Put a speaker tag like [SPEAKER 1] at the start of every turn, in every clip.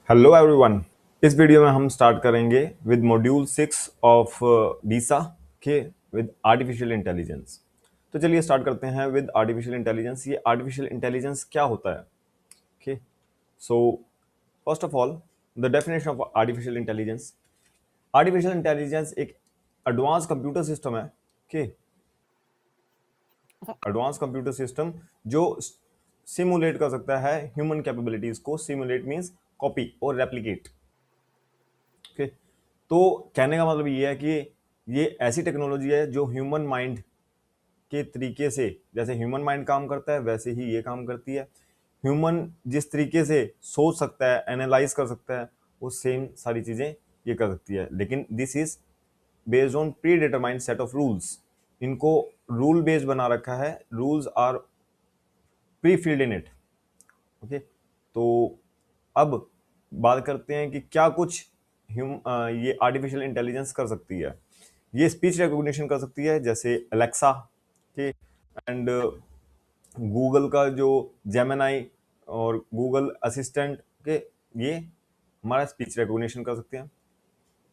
[SPEAKER 1] Hello everyone. इस video में हम स्टार्ट करेंगे विद मॉड्यूल 6 ऑफ डीसा के विद आर्टिफिशियल इंटेलिजेंस। तो चलिए स्टार्ट करते हैं विद आर्टिफिशियल इंटेलिजेंस। ये आर्टिफिशियल इंटेलिजेंस क्या होता है? Okay, so first of all the definition of artificial intelligence. Artificial intelligence एक एडवांस कंप्यूटर सिस्टम है। ओके, एडवांस कंप्यूटर सिस्टम जो सिमुलेट कर सकता है ह्यूमन कैपेबिलिटीज को। सिमुलेट मीन्स कॉपी और रेप्लिकेट। ओके, तो कहने का मतलब ये है कि ये ऐसी टेक्नोलॉजी है जो ह्यूमन माइंड के तरीके से, जैसे ह्यूमन माइंड काम करता है वैसे ही ये काम करती है। ह्यूमन जिस तरीके से सोच सकता है, एनालाइज कर सकता है, वो सेम सारी चीजें ये कर सकती है। लेकिन this is based on predetermined set of rules. इनको रूल बेस्ड बना रखा है। Rules are prefilled in it. Okay, तो अब बात करते हैं कि क्या कुछ ये आर्टिफिशियल इंटेलिजेंस कर सकती है। ये स्पीच रिकॉग्निशन कर सकती है, जैसे अलेक्सा के एंड गूगल का जो जेमिनाई और गूगल असिस्टेंट के, ये हमारा स्पीच रिकॉग्निशन कर सकते हैं।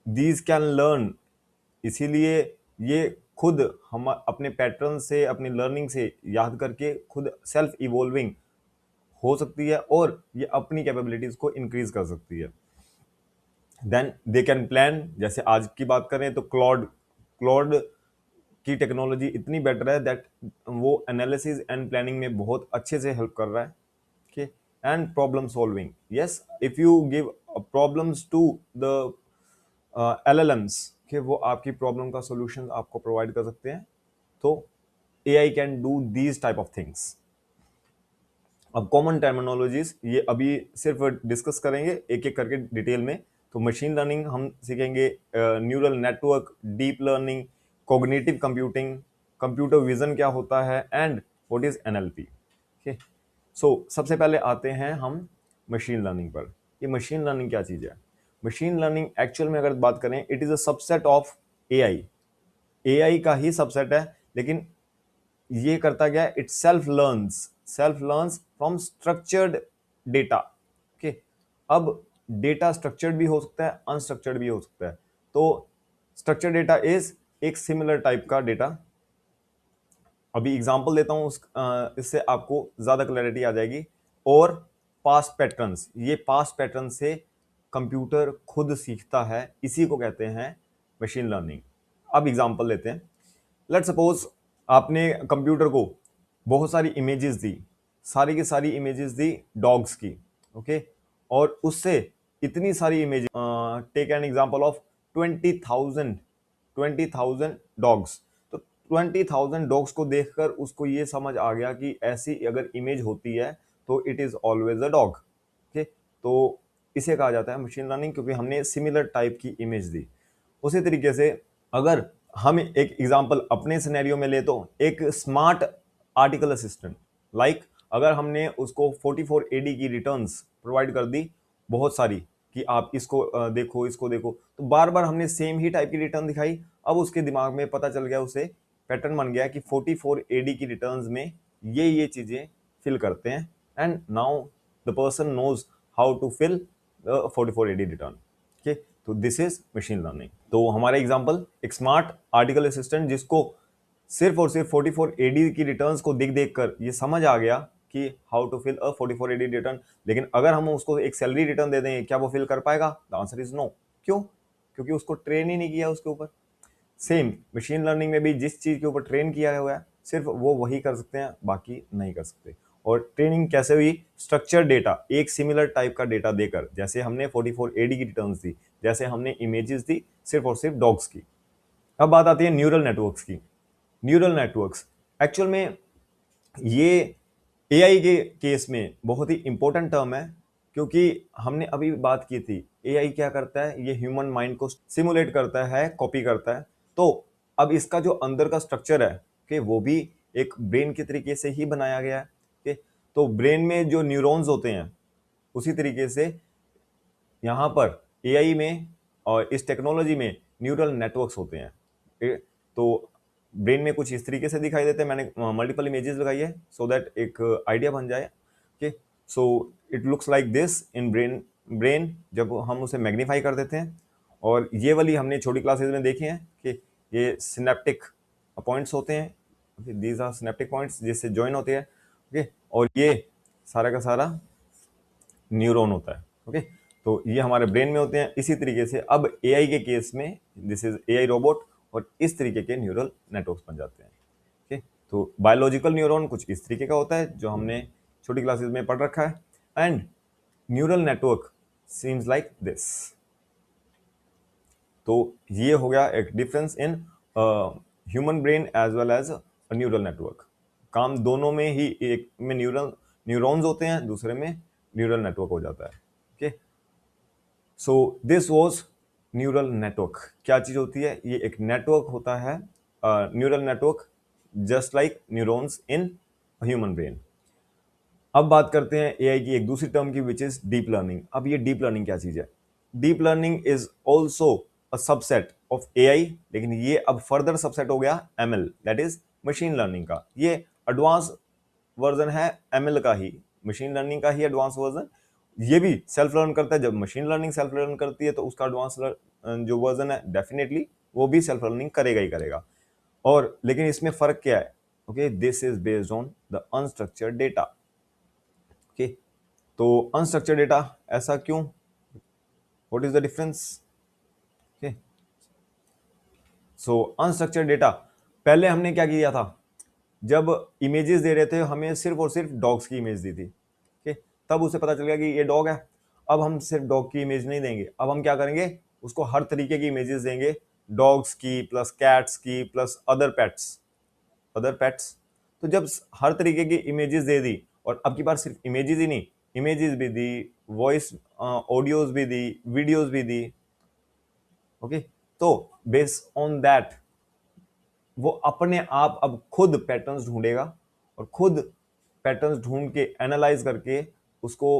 [SPEAKER 1] दीज कैन लर्न, इसीलिए ये खुद हम अपने पैटर्न से, अपनी लर्निंग से याद करके खुद सेल्फ इवॉल्विंग हो सकती है और ये अपनी कैपेबिलिटीज को इंक्रीज कर सकती है। देन दे कैन प्लान, जैसे आज की बात करें तो क्लॉड क्लॉड की टेक्नोलॉजी इतनी बेटर है दैट वो एनालिसिस एंड प्लानिंग में बहुत अच्छे से हेल्प कर रहा है। Okay, and problem solving, yes, if you give problems to the LLMs कि वो आपकी प्रॉब्लम का सॉल्यूशन आपको प्रोवाइड कर सकते हैं। तो AI can do these type of things. अब कॉमन टर्मिनोलॉजीज ये अभी सिर्फ डिस्कस करेंगे एक एक करके डिटेल में। तो मशीन लर्निंग हम सीखेंगे, neural network, deep learning, cognitive computing, computer vision क्या होता है, and what is NLP। Okay, so सबसे पहले आते हैं हम मशीन लर्निंग पर। ये मशीन लर्निंग क्या चीज़ है? मशीन लर्निंग एक्चुअल में अगर बात करें, it is a subset of AI। AI का ही सबसेट है, लेकिन ये करता क्या है? It self learns from structured data. Okay, अब डेटा स्ट्रक्चर्ड भी हो सकता है, अनस्ट्रक्चर्ड भी हो सकता है। तो स्ट्रक्चर्ड डेटा इज एक सिमिलर टाइप का डेटा। अभी एग्जांपल देता हूं इससे आपको ज्यादा क्लैरिटी आ जाएगी। और पास्ट पैटर्न्स, ये पास्ट पैटर्न से कंप्यूटर खुद सीखता है, इसी को कहते हैं मशीन लर्निंग। अब एग्जांपल लेते हैं। लेट सपोज आपने कंप्यूटर को बहुत सारी इमेजेस दी, सारी की सारी इमेजेस दी डॉग्स की। ओके, और उससे इतनी सारी images, take an example of 20,000 dogs. तो 20,000 डॉग्स को देखकर उसको ये समझ आ गया कि ऐसी अगर इमेज होती है तो it is always a dog. Okay, तो इसे कहा जाता है मशीन लर्निंग, क्योंकि हमने सिमिलर टाइप की इमेज दी। उसी तरीके से अगर हम एक एग्जांपल अपने सिनेरियो में ले तो एक स्मार्ट आर्टिकल असिस्टेंट, लाइक अगर हमने उसको 44 AD की रिटर्न्स प्रोवाइड कर दी बहुत सारी, कि आप इसको देखो, इसको देखो, तो बार बार हमने सेम ही टाइप की रिटर्न दिखाई। अब उसके दिमाग में पता चल गया, उसे पैटर्न बन गया कि 44 AD की रिटर्न्स में ये चीजें फिल करते हैं, and now the person knows how to fill 44 AD return. Okay, तो दिस इज मशीन लर्निंग। तो हमारा एग्जांपल एक स्मार्ट आर्टिकल असिस्टेंट जिसको सिर्फ और सिर्फ 44 AD की रिटर्न्स को देख देख कर ये समझ आ गया कि how to fill a 44 AD return. लेकिन अगर हम उसको एक सैलरी रिटर्न दे दें, क्या वो फिल कर पाएगा? The answer is no. क्यों? क्योंकि उसको ट्रेन ही नहीं किया उसके ऊपर। सेम मशीन लर्निंग में भी जिस चीज के ऊपर ट्रेन किया हुआ है सिर्फ वो वही कर सकते हैं, बाकी नहीं कर सकते। और ट्रेनिंग कैसे हुई? स्ट्रक्चर डेटा, एक सिमिलर टाइप का डेटा देकर, जैसे हमने 44 AD की रिटर्न्स दी, जैसे हमने इमेजेस दी सिर्फ और सिर्फ डॉग्स की। अब बात आती है न्यूरल नेटवर्क्स की। न्यूरल नेटवर्क्स एक्चुअल में ये AI के केस में बहुत ही इंपॉर्टेंट टर्म है, क्योंकि हमने अभी बात की थी AI क्या करता है? ये ह्यूमन माइंड को सिमुलेट करता है, कॉपी करता है। तो अब इसका जो अंदर का स्ट्रक्चर है कि वो भी एक ब्रेन के तरीके से ही बनाया गया है। कि तो ब्रेन में जो न्यूरॉन्स होते हैं, उसी तरीके से यहाँ पर AI में और इस टेक्नोलॉजी में न्यूरल नेटवर्क्स होते हैं। तो ब्रेन में कुछ इस तरीके से दिखाई देते हैं। मैंने मल्टीपल इमेजेस लगाई है सो दैट एक आइडिया बन जाए। Okay, so it looks like this in brain brain जब हम उसे मैग्नीफाई कर देते हैं, और ये वाली हमने छोटी क्लासेस में देखे हैं कि ये सिनेप्टिक पॉइंट्स होते हैं, दीज आर सिनेप्टिक पॉइंट्स जिससे ज्वाइन होते हैं, ओके, और ये सारा का सारा न्यूरॉन होता है, ओके। तो ये हमारे ब्रेन में होते हैं। इसी तरीके से अब एआई के केस में दिस इज एआई रोबोट, और इस तरीके के न्यूरल नेटवर्क्स बन जाते हैं, ओके। तो बायोलॉजिकल न्यूरॉन कुछ इस तरीके का होता है जो हमने छोटी क्लासेस में पढ़ रखा है, and neural network seems like this. तो ये हो गया एक difference in human brain as well as neural network. काम दोनों में ही, एक में न्यूरॉन्स होते हैं, दूसरे में न्यूरल नेटवर्क हो जाता है, okay. So this was neural network. क्या चीज होती है? ये एक नेटवर्क होता है, neural network, just like neurons इन ह्यूमन ब्रेन। अब बात करते हैं एआई की एक दूसरी टर्म की, विच इज डीप लर्निंग। अब ये डीप लर्निंग क्या चीज है? Deep learning is also a subset of AI, लेकिन ये अब फर्दर सबसेट हो गया ML, that is machine learning का। ये एडवांस वर्जन है एमएल का ही, मशीन लर्निंग का ही एडवांस वर्जन। ये भी सेल्फ लर्न करता है। जब मशीन लर्निंग सेल्फ लर्न करती है तो उसका एडवांस जो वर्जन है डेफिनेटली वो भी सेल्फ लर्निंग करेगा ही करेगा। और लेकिन इसमें फर्क क्या है? Okay, this is based on the unstructured data, okay. तो अनस्ट्रक्चर्ड डेटा ऐसा क्यों? What is the difference? Okay, so unstructured data, पहले हमने क्या किया था? जब इमेजेस दे रहे थे हमें सिर्फ और सिर्फ डॉग्स की इमेज दी थी, ओके, तब उसे पता चल गया कि ये डॉग है। अब हम सिर्फ डॉग की इमेज नहीं देंगे, अब हम क्या करेंगे? उसको हर तरीके की इमेजेस देंगे, डॉग्स की प्लस कैट्स की प्लस अदर पेट्स। तो जब हर तरीके की इमेजेस दे दी, और अब की बार सिर्फ इमेजेस ही नहीं, इमेजेस भी दी, वॉइस ऑडियोज भी दी, वीडियोज भी दी, ओके। तो बेस्ड ऑन दैट वो अपने आप अब खुद पैटर्न्स ढूंढेगा, और खुद पैटर्न्स ढूंढ के एनालाइज करके उसको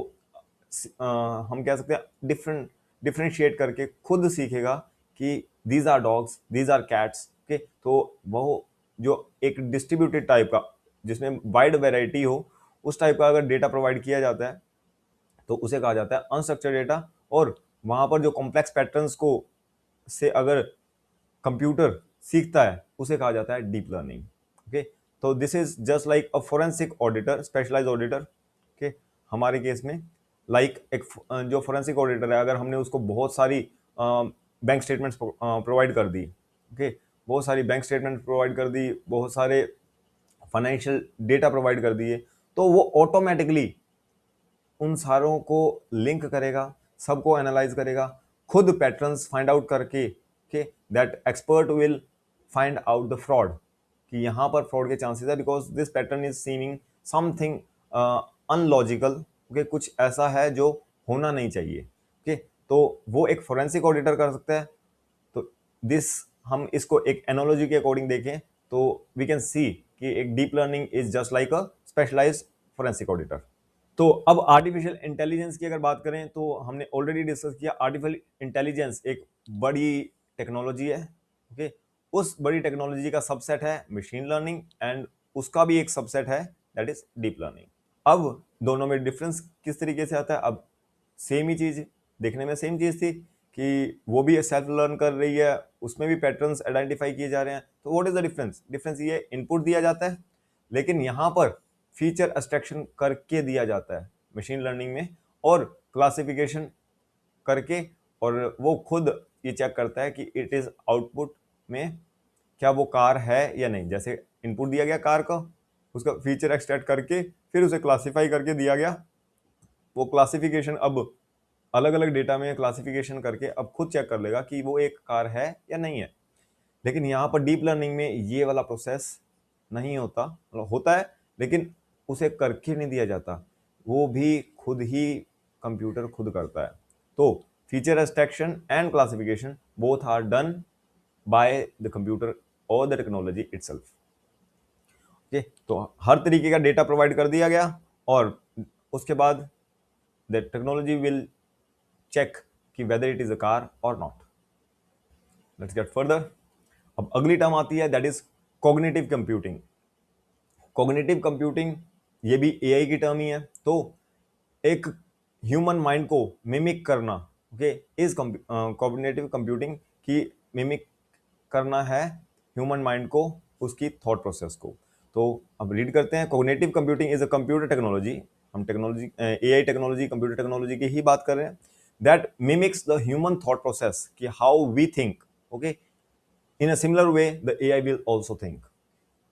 [SPEAKER 1] हम कह सकते हैं डिफरेंशिएट करके खुद सीखेगा कि these are dogs, these are cats, okay. तो वो जो एक डिस्ट्रीब्यूटेड टाइप का, जिसमें वाइड वैरायटी हो, उस टाइप का अगर डेटा प्रोवाइड किया जाता है तो उसे कहा जाता है अनस्ट्रक्चर्ड डेटा। और वहां पर जो कॉम्प्लेक्स पैटर्न्स को से अगर कंप्यूटर सीखता है उसे कहा जाता है डीप लर्निंग, ओके। तो this is just like a forensic auditor, specialised auditor, okay. हमारे केस में लाइक एक जो फोरेंसिक ऑडिटर है, अगर हमने उसको बहुत सारी बैंक स्टेटमेंट्स प्रोवाइड कर दी, ओके, बहुत सारी बैंक स्टेटमेंट प्रोवाइड कर दी, बहुत सारे फाइनेंशियल डेटा प्रोवाइड कर दिए, तो वो ऑटोमेटिकली उन सारों को लिंक करेगा, सबको एनालाइज करेगा, खुद पैटर्न्स फाइंड आउट करके, okay, that expert will find out the fraud, कि यहाँ पर फ्रॉड के चांसेस है, because this pattern is seeming something unlogical, okay, कुछ ऐसा है जो होना नहीं चाहिए, ओके। तो वो एक फोरेंसिक ऑडिटर कर सकता है। तो दिस, हम इसको एक एनोलॉजी के अकॉर्डिंग देखें तो वी कैन सी कि एक deep learning is just like a specialised forensic auditor. तो अब आर्टिफिशियल इंटेलिजेंस की अगर बात करें तो हमने ऑलरेडी डिस्कस किया, आर्टिफिशियल इंटेलिजेंस एक बड़ी टेक्नोलॉजी है, ओके। उस बड़ी टेक्नोलॉजी का सबसेट है मशीन लर्निंग, एंड उसका भी एक सबसेट है दैट इज डीप लर्निंग। अब दोनों में डिफरेंस किस तरीके से आता है? अब सेम ही चीज, देखने में सेम चीज थी कि वो भी सेल्फ लर्न कर रही है, उसमें भी पैटर्न्स आइडेंटिफाई किए जा रहे हैं। तो what is the difference? Difference ये, इनपुट दिया जाता है, लेकिन यहां पर फीचर एक्सट्रैक्शन करके दिया जाता है मशीन लर्निंग में, और क्लासिफिकेशन करके, और वो खुद ये चेक करता है कि इट इज आउटपुट में क्या वो कार है या नहीं। जैसे इनपुट दिया गया कार का, उसका फीचर एक्सट्रैक्ट करके फिर उसे क्लासिफाई करके दिया गया, वो क्लासिफिकेशन अब अलग अलग डेटा में क्लासिफिकेशन करके अब खुद चेक कर लेगा कि वो एक कार है या नहीं है। लेकिन यहाँ पर डीप लर्निंग में ये वाला प्रोसेस नहीं होता, मतलब होता है लेकिन उसे करके नहीं दिया जाता, वो भी खुद ही कंप्यूटर खुद करता है। तो feature extraction and classification both are done by the computer और द टेक्नोलॉजी इटसेल्फ, ओके। तो हर तरीके का डेटा प्रोवाइड कर दिया गया, और उसके बाद द टेक्नोलॉजी विल चेक कि whether it is a car और नॉट। Let's get further. अब अगली टर्म आती है that is cognitive computing. Cognitive computing ये भी एआई की टर्म ही है। तो एक ह्यूमन माइंड को मिमिक करना, ओके, इज कॉग्निटिव कंप्यूटिंग, की मिमिक करना है ह्यूमन माइंड को, उसकी थॉट प्रोसेस को। तो अब रीड करते हैं। Cognitive computing is a computer technology, हम technology, AI technology, computer technology की ही बात कर रहे हैं, that mimics the human thought process, कि how we think, okay, in a similar way the AI will also think,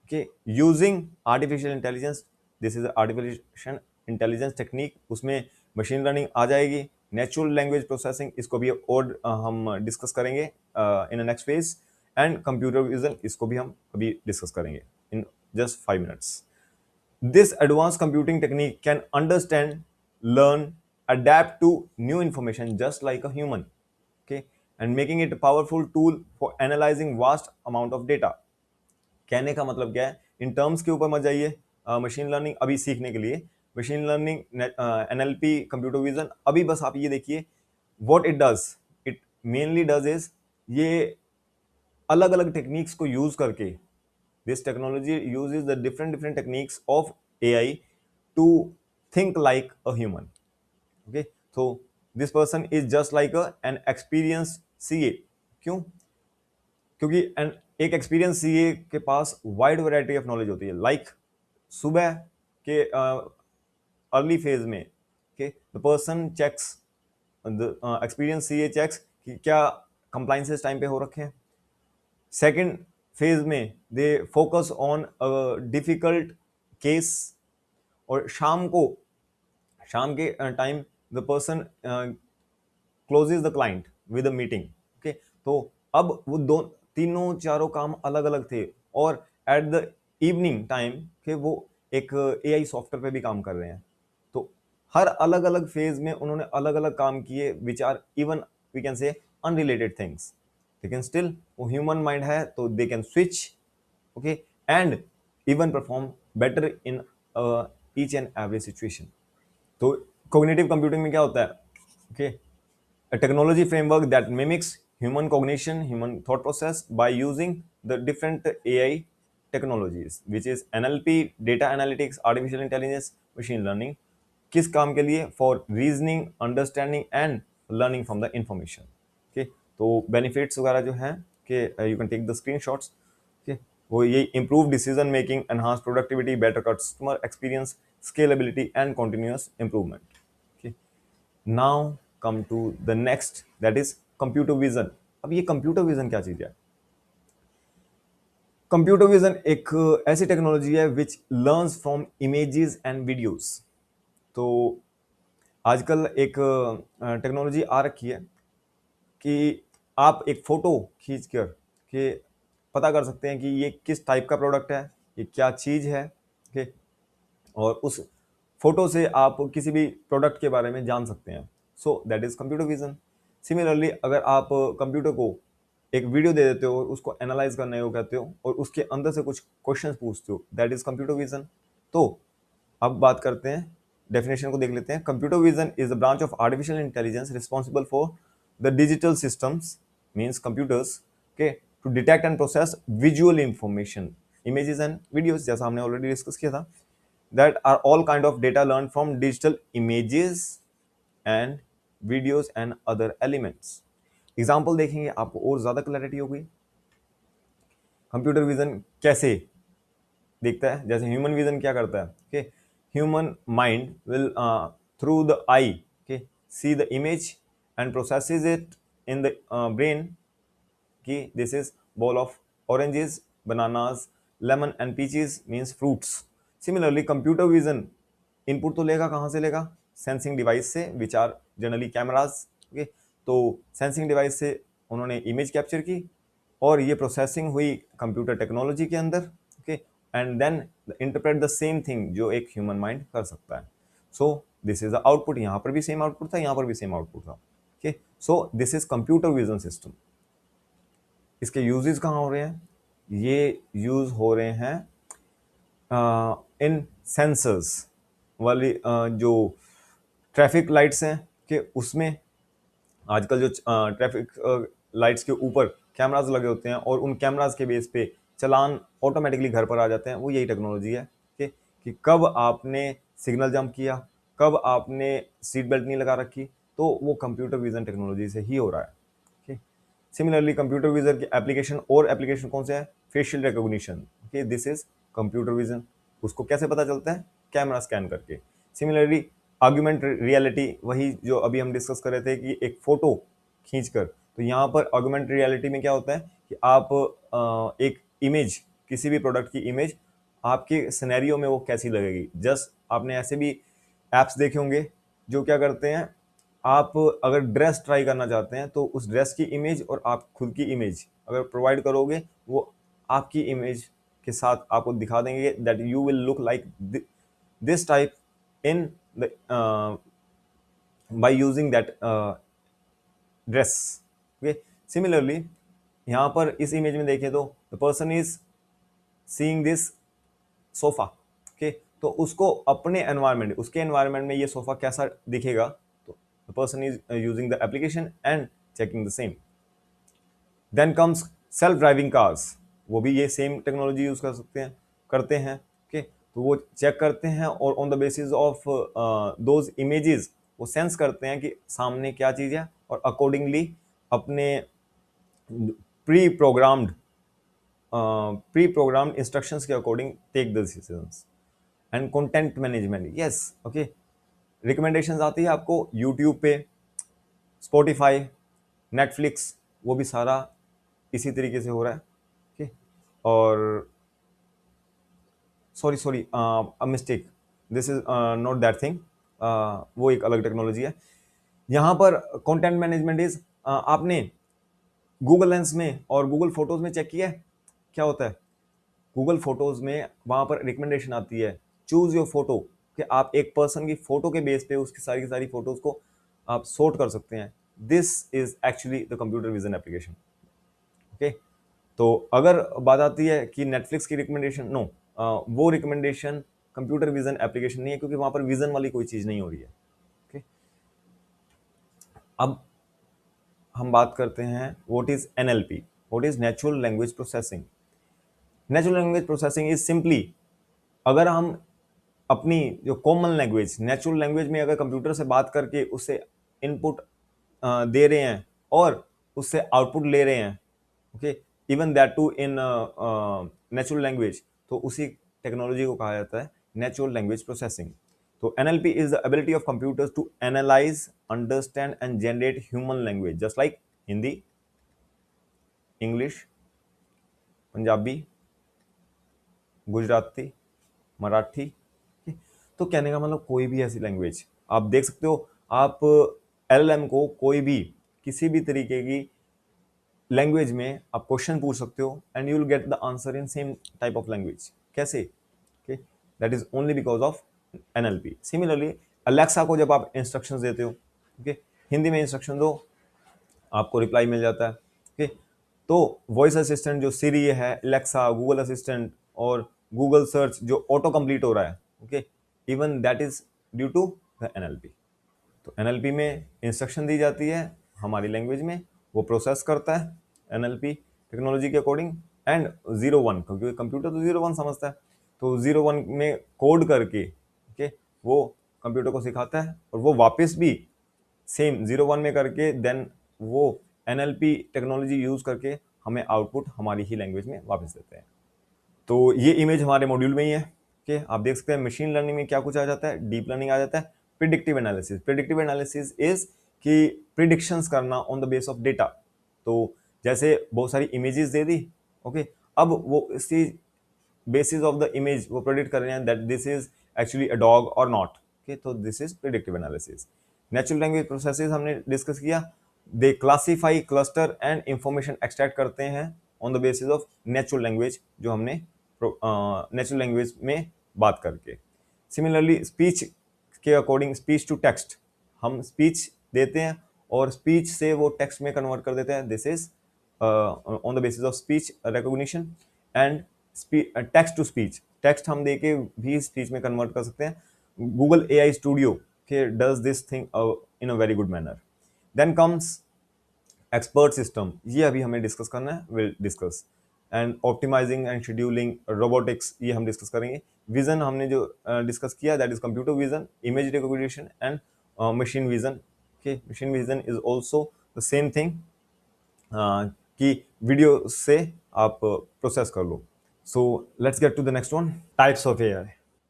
[SPEAKER 1] okay, using artificial intelligence, this is artificial intelligence technique, उसमें machine learning आ जाएगी, natural language processing, इसको भी और हम discuss करेंगे in next phase, and computer vision, इसको भी हम अभी डिस्कस करेंगे in just 5 minutes. This advanced computing technique can understand, learn, adapt to new information just like a human, okay, and making it a powerful tool for analyzing vast amount of data. कहने का मतलब क्या है, in terms के ऊपर मत जाइए, machine learning अभी सीखने के लिए, machine learning, NLP, computer vision, अभी बस आप ये देखिए what it does, it mainly does is, ये अलग अलग टेक्निक्स को यूज करके, this technology uses the different techniques of AI to think like a human, okay. तो this person is just like an experience CA, क्यों? क्योंकि एक experience CA के पास वाइड वैरायटी ऑफ नॉलेज होती है, लाइक सुबह के अर्ली फेज में, okay, the person checks, the experienced CA checks कि क्या compliances टाइम पे हो रखे हैं। सेकेंड फेज में they focus on a difficult case, और शाम के time the person closes the client with a meeting, okay. तो अब वो दो तीनों चारों काम अलग अलग थे, और एट द इवनिंग टाइम के वो एक एआई सॉफ्टवेयर पे भी काम कर रहे हैं। तो हर अलग अलग फेज में उन्होंने अलग अलग काम किए, which are even we can say unrelated things, लेकिन स्टिल वो ह्यूमन माइंड है, तो they can switch, okay, and even perform better in each and every situation. तो कॉग्निटिव कंप्यूटिंग में क्या होता है, okay, a technology framework that mimics human cognition, human thought process by using the different AI technologies, which is NLP, data analytics, artificial intelligence, machine learning. किस काम के लिए? For reasoning, understanding and learning from the information. Okay, तो benefits वगैरह जो हैं कि you can take the screenshots. Okay, वो ये improve decision making, enhance productivity, better customer experience, scalability and continuous improvement. Okay, now come to the next, that is computer vision. अब ये computer vision क्या चीज है? कंप्यूटर विजन एक ऐसी technology है which learns from images and videos. तो आजकल एक टेक्नोलॉजी आ रखी है कि आप एक फोटो खींच कर के पता कर सकते हैं कि ये किस टाइप का प्रोडक्ट है, ये क्या चीज है, ओके, और उस फोटो से आप किसी भी प्रोडक्ट के बारे में जान सकते हैं। So that is computer vision. Similarly अगर आप कंप्यूटर को एक वीडियो दे देते हो और उसको एनालाइज करने को कहते हो और उसके अंदर से कुछ क्वेश्चंस पूछते हो, दैट इज कंप्यूटर विजन। तो अब बात करते हैं, डेफिनेशन को देख लेते हैं। Computer vision is a branch of artificial intelligence responsible for the digital systems, means computers के, to detect and process visual information, images and videos, जैसा हमने ऑलरेडी डिस्कस किया था, that are all kind of data learned from digital images and videos and other elements. Example देखेंगे आपको और ज्यादा clarity होगी। कंप्यूटर विजन कैसे देखता है, जैसे ह्यूमन विजन क्या करता है, okay, human mind will through the eye, okay, see the image and processes it in the brain कि this is ball of oranges, bananas, lemon and peaches means fruits. Similarly computer vision input तो लेगा, कहाँ से लेगा? Sensing device से, which are generally cameras, okay. तो sensing device से उन्होंने इमेज कैप्चर की और ये प्रोसेसिंग हुई कंप्यूटर टेक्नोलॉजी के अंदर, okay, and then interpret the same thing जो एक ह्यूमन माइंड कर सकता है। So this is the output. यहाँ पर भी सेम आउटपुट था, यहाँ पर भी सेम आउटपुट था, okay. So this is computer vision system. इसके यूजेस कहाँ हो रहे हैं? ये यूज हो रहे हैं इन सेंसर्स वाली जो ट्रैफिक लाइट्स हैं कि उसमें आजकल जो ट्रैफिक लाइट्स के ऊपर कैमराज लगे होते हैं और उन कैमराज के बेस पे चलान ऑटोमेटिकली घर पर आ जाते हैं, वो यही टेक्नोलॉजी है कि कब आपने सिग्नल जंप किया, कब आपने सीट बेल्ट नहीं लगा रखी, तो वो कंप्यूटर विजन टेक्नोलॉजी से ही हो रहा है। ओके, सिमिलरली कंप्यूटर विजन की एप्लीकेशन, और एप्लीकेशन कौन से है, facial recognition. Okay, this is computer vision. उसको कैसे पता चलता है, कैमरा स्कैन करके। सिमिलरली आर्गुमेंट रियलिटी, वही जो अभी हम डिस्कस कर रहे थे कि एक फोटो खींचकर, तो यहाँ पर आर्गुमेंट रियलिटी में क्या होता है कि आप एक इमेज, किसी भी प्रोडक्ट की इमेज आपके सिनेरियो में वो कैसी लगेगी। जस्ट आपने ऐसे भी एप्स देखे होंगे जो क्या करते हैं, आप अगर ड्रेस ट्राई करना चाहते हैं तो उस ड्रेस की इमेज और आप खुद की इमेज अगर प्रोवाइड करोगे, वो आपकी इमेज के साथ आपको दिखा देंगे that you will look like this type in by using that dress. Okay, similarly यहाँ पर इस इमेज में देखें तो the person is seeing this sofa. Okay, तो उसको अपने एनवायरनमेंट, उसके एनवायरनमेंट में ये सोफा कैसा दिखेगा, तो the person is using the application and checking the same. Then comes self driving cars, वो भी ये सेम टेक्नोलॉजी यूज कर सकते हैं, करते हैं। ओके, तो वो चेक करते हैं और on the basis of those images वो सेंस करते हैं कि सामने क्या चीज़ है, और अकॉर्डिंगली अपने प्री प्रोग्राम्ड इंस्ट्रक्शंस के according take the decisions. And content management, yes, okay, recommendations आती है आपको यूट्यूब पे, स्पॉटिफाई, नेटफ्लिक्स, वो भी सारा इसी तरीके से हो रहा है। ओके, और sorry a mistake, this is not that thing, वो एक अलग टेक्नोलॉजी है। यहाँ पर कंटेंट मैनेजमेंट इज, आपने गूगल लेंस में और गूगल फोटोज में चेक किया है क्या होता है। गूगल फोटोज में वहां पर रिकमेंडेशन आती है, चूज योर फोटो, कि आप एक पर्सन की फोटो के बेस पे उसकी सारी की सारी फोटोज को आप सॉर्ट कर सकते हैं। This is actually the computer vision application. Okay, तो अगर बात आती है कि नेटफ्लिक्स की रिकमेंडेशन, नो, वो रिकमेंडेशन कंप्यूटर विजन एप्लीकेशन नहीं है, क्योंकि वहां पर विजन वाली कोई चीज नहीं हो रही है। ओके, अब हम बात करते हैं what is NLP, what is natural language processing. Natural language processing is simply, अगर हम अपनी जो कॉमन लैंग्वेज, नेचुरल लैंग्वेज में अगर कंप्यूटर से बात करके उससे इनपुट दे रहे हैं और उससे आउटपुट ले रहे हैं, okay, even that to in natural language, तो उसी टेक्नोलॉजी को कहा जाता है नेचुरल लैंग्वेज प्रोसेसिंग। तो NLP is the ability of computers to analyse, understand and generate human language, just like Hindi, English, Punjabi, Gujarati, Marathi. तो कहने का मतलब कोई भी ऐसी लैंग्वेज आप देख सकते हो, आप एलएलएम को कोई भी किसी भी तरीके की लैंग्वेज में आप क्वेश्चन पूछ सकते हो and you will get the answer in same type of language. कैसे? Okay, that is only because of NLP. Similarly Alexa को जब आप इंस्ट्रक्शंस देते हो, ओके, हिंदी में इंस्ट्रक्शन दो, आपको रिप्लाई मिल जाता है। ओके, तो वॉइस असिस्टेंट जो सिरी है, एलेक्सा, गूगल असिस्टेंट और गूगल सर्च जो ऑटो कंप्लीट हो रहा है, okay, even that is due to the NLP. तो एनएलपी में इंस्ट्रक्शन दी जाती है हमारी लैंग्वेज में, वो प्रोसेस करता है एनएलपी टेक्नोलॉजी के अकॉर्डिंग, एंड 0-1, क्योंकि कंप्यूटर तो 0-1 समझता है, तो 0-1 में कोड करके, ओके, वो कंप्यूटर को सिखाता है और वो वापस भी सेम 0-1 में करके देन वो एनएलपी टेक्नोलॉजी यूज करके हमें आउटपुट हमारी ही लैंग्वेज में वापस देते हैं। तो ये इमेज हमारे मॉड्यूल में ही है कि आप देख सकते हैं मशीन लर्निंग में क्या कुछ आ जाता है, डीप लर्निंग आ जाता है, predictive analysis. Predictive analysis is कि प्रिडिक्शंस करना on the base of data. तो जैसे बहुत सारी इमेजेस दे दी, ओके, अब वो इसी बेसिस ऑफ द इमेज वो प्रेडिक्ट कर रहे हैं that this is actually a dog और नॉट। ओके, तो this is predictive analysis. Natural language processes हमने डिस्कस किया, they classify, cluster and information extract करते हैं on the basis of natural language, जो हमने नेचुरल लैंग्वेज में बात करके। सिमिलरली स्पीच के अकॉर्डिंग, स्पीच टू टेक्स्ट, हम स्पीच देते हैं और स्पीच से वो टेक्स्ट में कन्वर्ट कर देते हैं, this is on the basis of speech recognition. And text to speech, text हम देके भी स्पीच में कन्वर्ट कर सकते हैं। गूगल एआई स्टूडियो के does this thing in a very good manner. Then comes expert system, ये अभी हमें डिस्कस करना है, will discuss. And optimising and scheduling, robotics, ये हम डिस्कस करेंगे। विजन हमने जो डिस्कस किया, that is computer vision, image recognition and machine vision. Okay, machine vision is also the same thing कि वीडियो से आप प्रोसेस कर लो। So let's get to the next one, types of AI.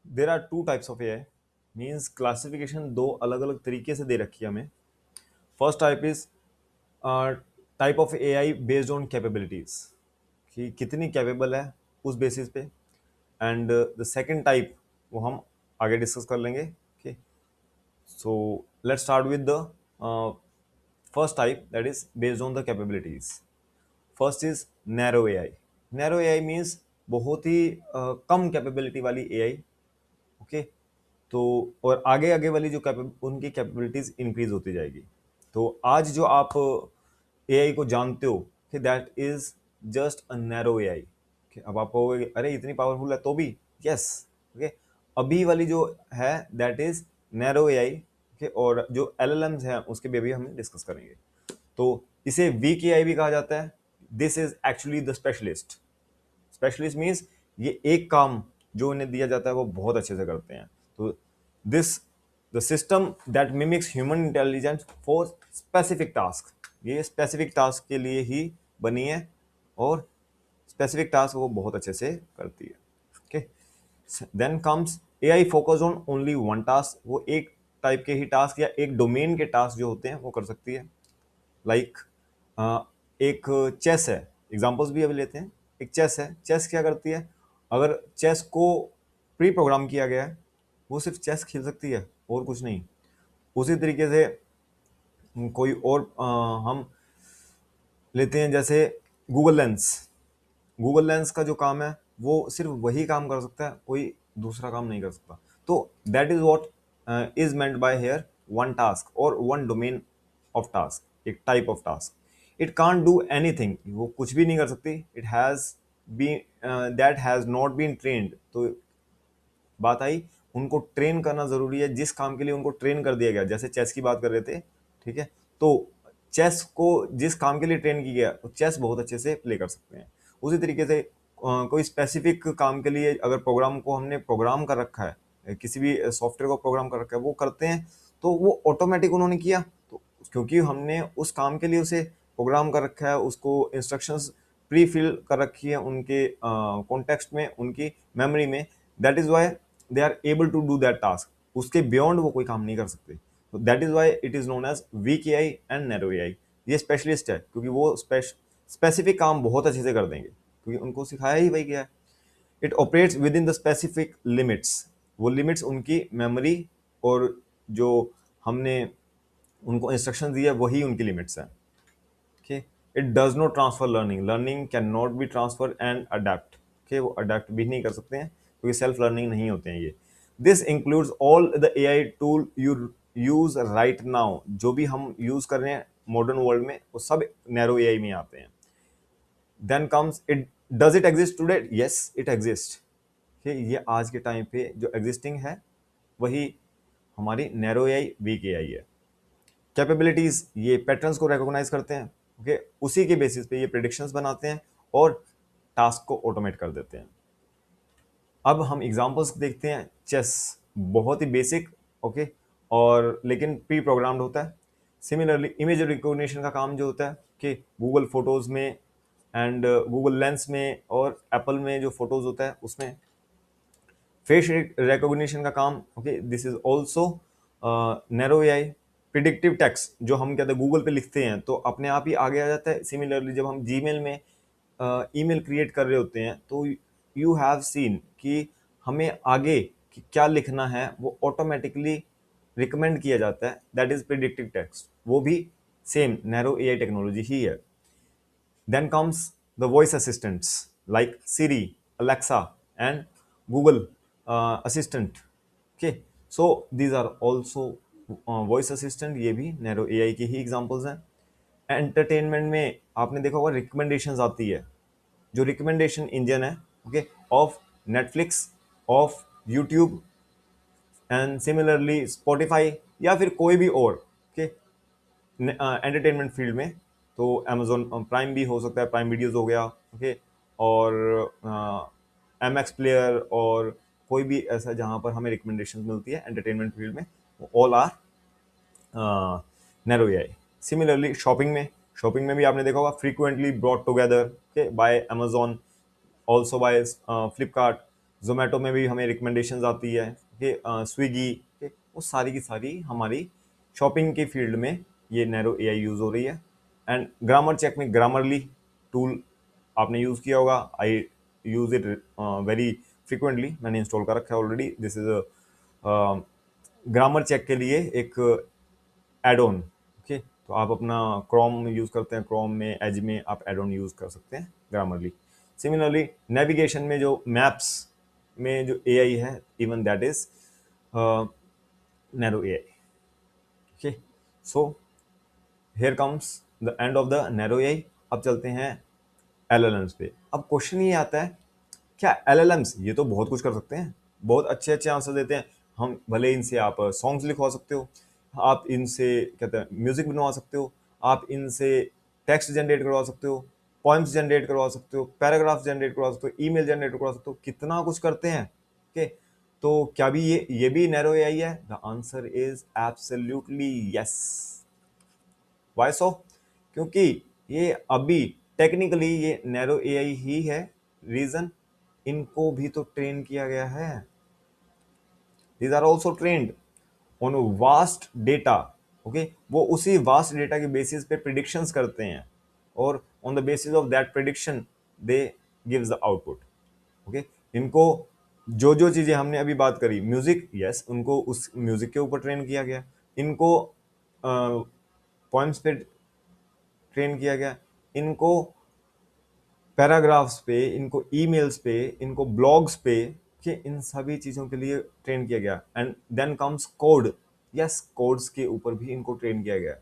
[SPEAKER 1] There are two types of AI, means classification दो अलग अलग तरीके से दे रखी है हमें। First type is type of AI based on capabilities, कि कितनी कैपेबल है उस बेसिस पे। एंड द सेकेंड टाइप वो हम आगे डिस्कस कर लेंगे। Okay, so let's start with the first type, that is based on the capabilities. First is narrow AI. Narrow AI means बहुत ही कम कैपेबिलिटी वाली एआई। ओके, तो और आगे आगे वाली जो उनकी कैपेबिलिटीज इंक्रीज होती जाएगी। तो आज जो आप एआई को जानते हो कि that is just a narrow AI. अब आप कहोगे अरे इतनी पावरफुल है तो भी, यस। ओके, अभी वाली जो है that is narrow AI. Okay, और जो एलएलएम्स हैं उसके भी अभी हम डिस्कस करेंगे। तो इसे वीक एआई भी कहा जाता है। This is actually the specialist. Specialist means ये एक काम जो इन्हें दिया जाता है वो बहुत अच्छे से करते हैं। तो this the system that mimics human intelligence for specific task, ये स्पेसिफिक टास्क के लिए ही बनी है और स्पेसिफिक टास्क वो बहुत अच्छे से करती है। Okay, then comes AI focus on only one task, वो एक टाइप के ही टास्क या एक डोमेन के टास्क जो होते हैं वो कर सकती है। लाइक एक चेस है, एग्जांपल्स भी अभी लेते हैं। एक चेस है, चेस क्या करती है, अगर चेस को प्री प्रोग्राम किया गया है वो सिर्फ चेस खेल सकती है और कुछ नहीं। उसी तरीके से कोई और हम लेते हैं जैसे गूगल लेंस। गूगल लेंस का जो काम है वो सिर्फ वही काम कर सकता है, कोई दूसरा काम नहीं कर सकता। तो that is what is meant by here one task और वन डोमेन ऑफ टास्क, एक type of task. It can't do anything, वो कुछ भी नहीं कर सकती। It has been that has not been trained. तो बात आई, उनको ट्रेन करना जरूरी है, जिस काम के लिए उनको ट्रेन कर दिया गया, जैसे चेस की बात कर रहे थे। ठीक है, तो चेस को जिस काम के लिए ट्रेन किया गया वो चेस बहुत अच्छे से प्ले कर सकते हैं। उसी तरीके से कोई स्पेसिफिक काम के लिए अगर प्रोग्राम को हमने प्रोग्राम कर रखा है, किसी भी सॉफ्टवेयर को प्रोग्राम कर रखा है, वो करते हैं तो वो ऑटोमेटिक उन्होंने किया। तो क्योंकि हमने उस काम के लिए उसे प्रोग्राम कर रखा है, उसको इंस्ट्रक्शंस प्री फिल कर रखी है उनके कॉन्टेक्स्ट में, उनकी मेमोरी में, that is why they are able to do that task. उसके बियॉन्ड वो कोई काम नहीं कर सकते। तो that is why it is known as weak AI and narrow AI. ये स्पेशलिस्ट है क्योंकि वो स्पेसिफिक काम बहुत अच्छे से कर देंगे क्योंकि उनको सिखाया ही वही गया है। It operates with in the specific limits, वो लिमिट्स उनकी मेमोरी और जो हमने उनको इंस्ट्रक्शन दिया वही उनकी लिमिट्स हैं। Okay, it does not transfer learning, learning can not be transfer and adapt. Okay, वो अडेप्ट भी नहीं कर सकते हैं क्योंकि सेल्फ लर्निंग नहीं होते हैं ये। This includes all the AI tool you use right now, जो भी हम यूज कर रहे हैं मॉडर्न वर्ल्ड में वो सब नैरो एआई में आते हैं। Then comes it, does it exist today? Yes it exist. ये आज के टाइम पे जो एग्जिस्टिंग है वही हमारी नैरो एआई वीक एआई है। कैपेबिलिटीज, ये पैटर्न्स को रिकॉग्नाइज करते हैं। ओके, उसी के बेसिस पे ये प्रिडिक्शंस बनाते हैं और टास्क को ऑटोमेट कर देते हैं। अब हम एग्जांपल्स देखते हैं। चेस बहुत ही बेसिक, ओके, और लेकिन प्री प्रोग्राम्ड होता है। सिमिलरली इमेज रिकॉग्निशन का काम जो होता है कि गूगल फोटोज में एंड गूगल लेंस में और एप्पल में जो फोटोज होता है उसमें फेस रिकॉग्निशन का काम, okay, this is also narrow AI. Predictive text जो हम कहते हैं गूगल पे लिखते हैं तो अपने आप ही आगे आ जाता है। सिमिलरली जब हम जीमेल में ईमेल क्रिएट कर रहे होते हैं तो यू हैव सीन कि हमें आगे कि क्या लिखना है वो ऑटोमेटिकली रिकमेंड किया जाता है, दैट इज प्रिडिक्टिव टेक्स्ट। वो भी सेम नैरो एआई टेक्नोलॉजी ही है। Then comes the voice assistants like Siri, Alexa, and Google Assistant. Okay, so these are also voice assistant, ये भी नैरो एआई के ही एग्जांपल्स हैं। एंटरटेनमेंट में आपने देखा होगा रिकमेंडेशंस आती है, जो रिकमेंडेशन इंजन है, okay, of Netflix, of YouTube and similarly Spotify या फिर कोई भी और, ओके, एंटरटेनमेंट फील्ड में। तो अमेजोन प्राइम भी हो सकता है, प्राइम वीडियोस हो गया, ओके, और एम एक्स प्लेयर और कोई भी ऐसा जहाँ पर हमें रिकमेंडेशन मिलती है एंटरटेनमेंट फील्ड में, all are narrow AI. Similarly shopping में भी आपने देखा होगा frequently brought together by Amazon, also by Flipkart. Zomato में भी हमें रिकमेंडेशंस आती है कि स्विगी, वो सारी की सारी हमारी शॉपिंग के फील्ड में ये नैरो एआई यूज हो रही है। एंड ग्रामर चेक में ग्रामरली टूल आपने यूज किया होगा, I use it very frequently, मैंने इंस्टॉल कर रखा है already. This is grammar check के लिए एक एड ऑन। ओके, तो आप अपना क्रोम यूज करते हैं, क्रोम में एज में आप एड ऑन यूज कर सकते हैं ग्रामरली। सिमिलरली नेविगेशन में जो मैप्स में जो एआई है, even that is narrow AI. Okay, so here comes the end of the narrow AI. अब चलते हैं एलएलएम्स पे। अब क्वेश्चन ये आता है, क्या एलएलएम्स ये तो बहुत कुछ कर सकते हैं, बहुत अच्छे अच्छे आंसर देते हैं, हम भले इनसे आप सॉन्ग्स लिखवा सकते हो, आप इनसे कहते हैं म्यूजिक बनवा सकते हो, आप इनसे टेक्स्ट जनरेट करवा सकते हो, पोएम्स जनरेट करवा सकते हो, पैराग्राफ जनरेट करवा सकते हो, ईमेल जनरेट करवा सकते हो, कितना कुछ करते हैं। ओके, तो क्या भी ये भी नैरो एआई है? The answer is absolutely yes. Why so? क्योंकि ये अभी टेक्निकली ये नैरो एआई ही है। रीजन, इनको भी तो ट्रेन किया गया है। These are also trained on vast data. Okay, वो उसी वास्ट डेटा के बेसिस पे प्रिडिक्शंस करते हैं, और on the basis of that prediction they gives the output. Okay, इनको जो जो चीजें हमने अभी बात करी, म्यूजिक, यस, उनको उस म्यूजिक के ऊपर ट्रेन किया गया, इनको पॉइंट्स पे ट्रेन किया गया, इनको पैराग्राफ्स पे, इनको ईमेल्स पे, इनको ब्लॉग्स पे, कि इन सभी चीज़ों के लिए ट्रेन किया गया। And then comes code, yes, codes के ऊपर भी इनको ट्रेन किया गया,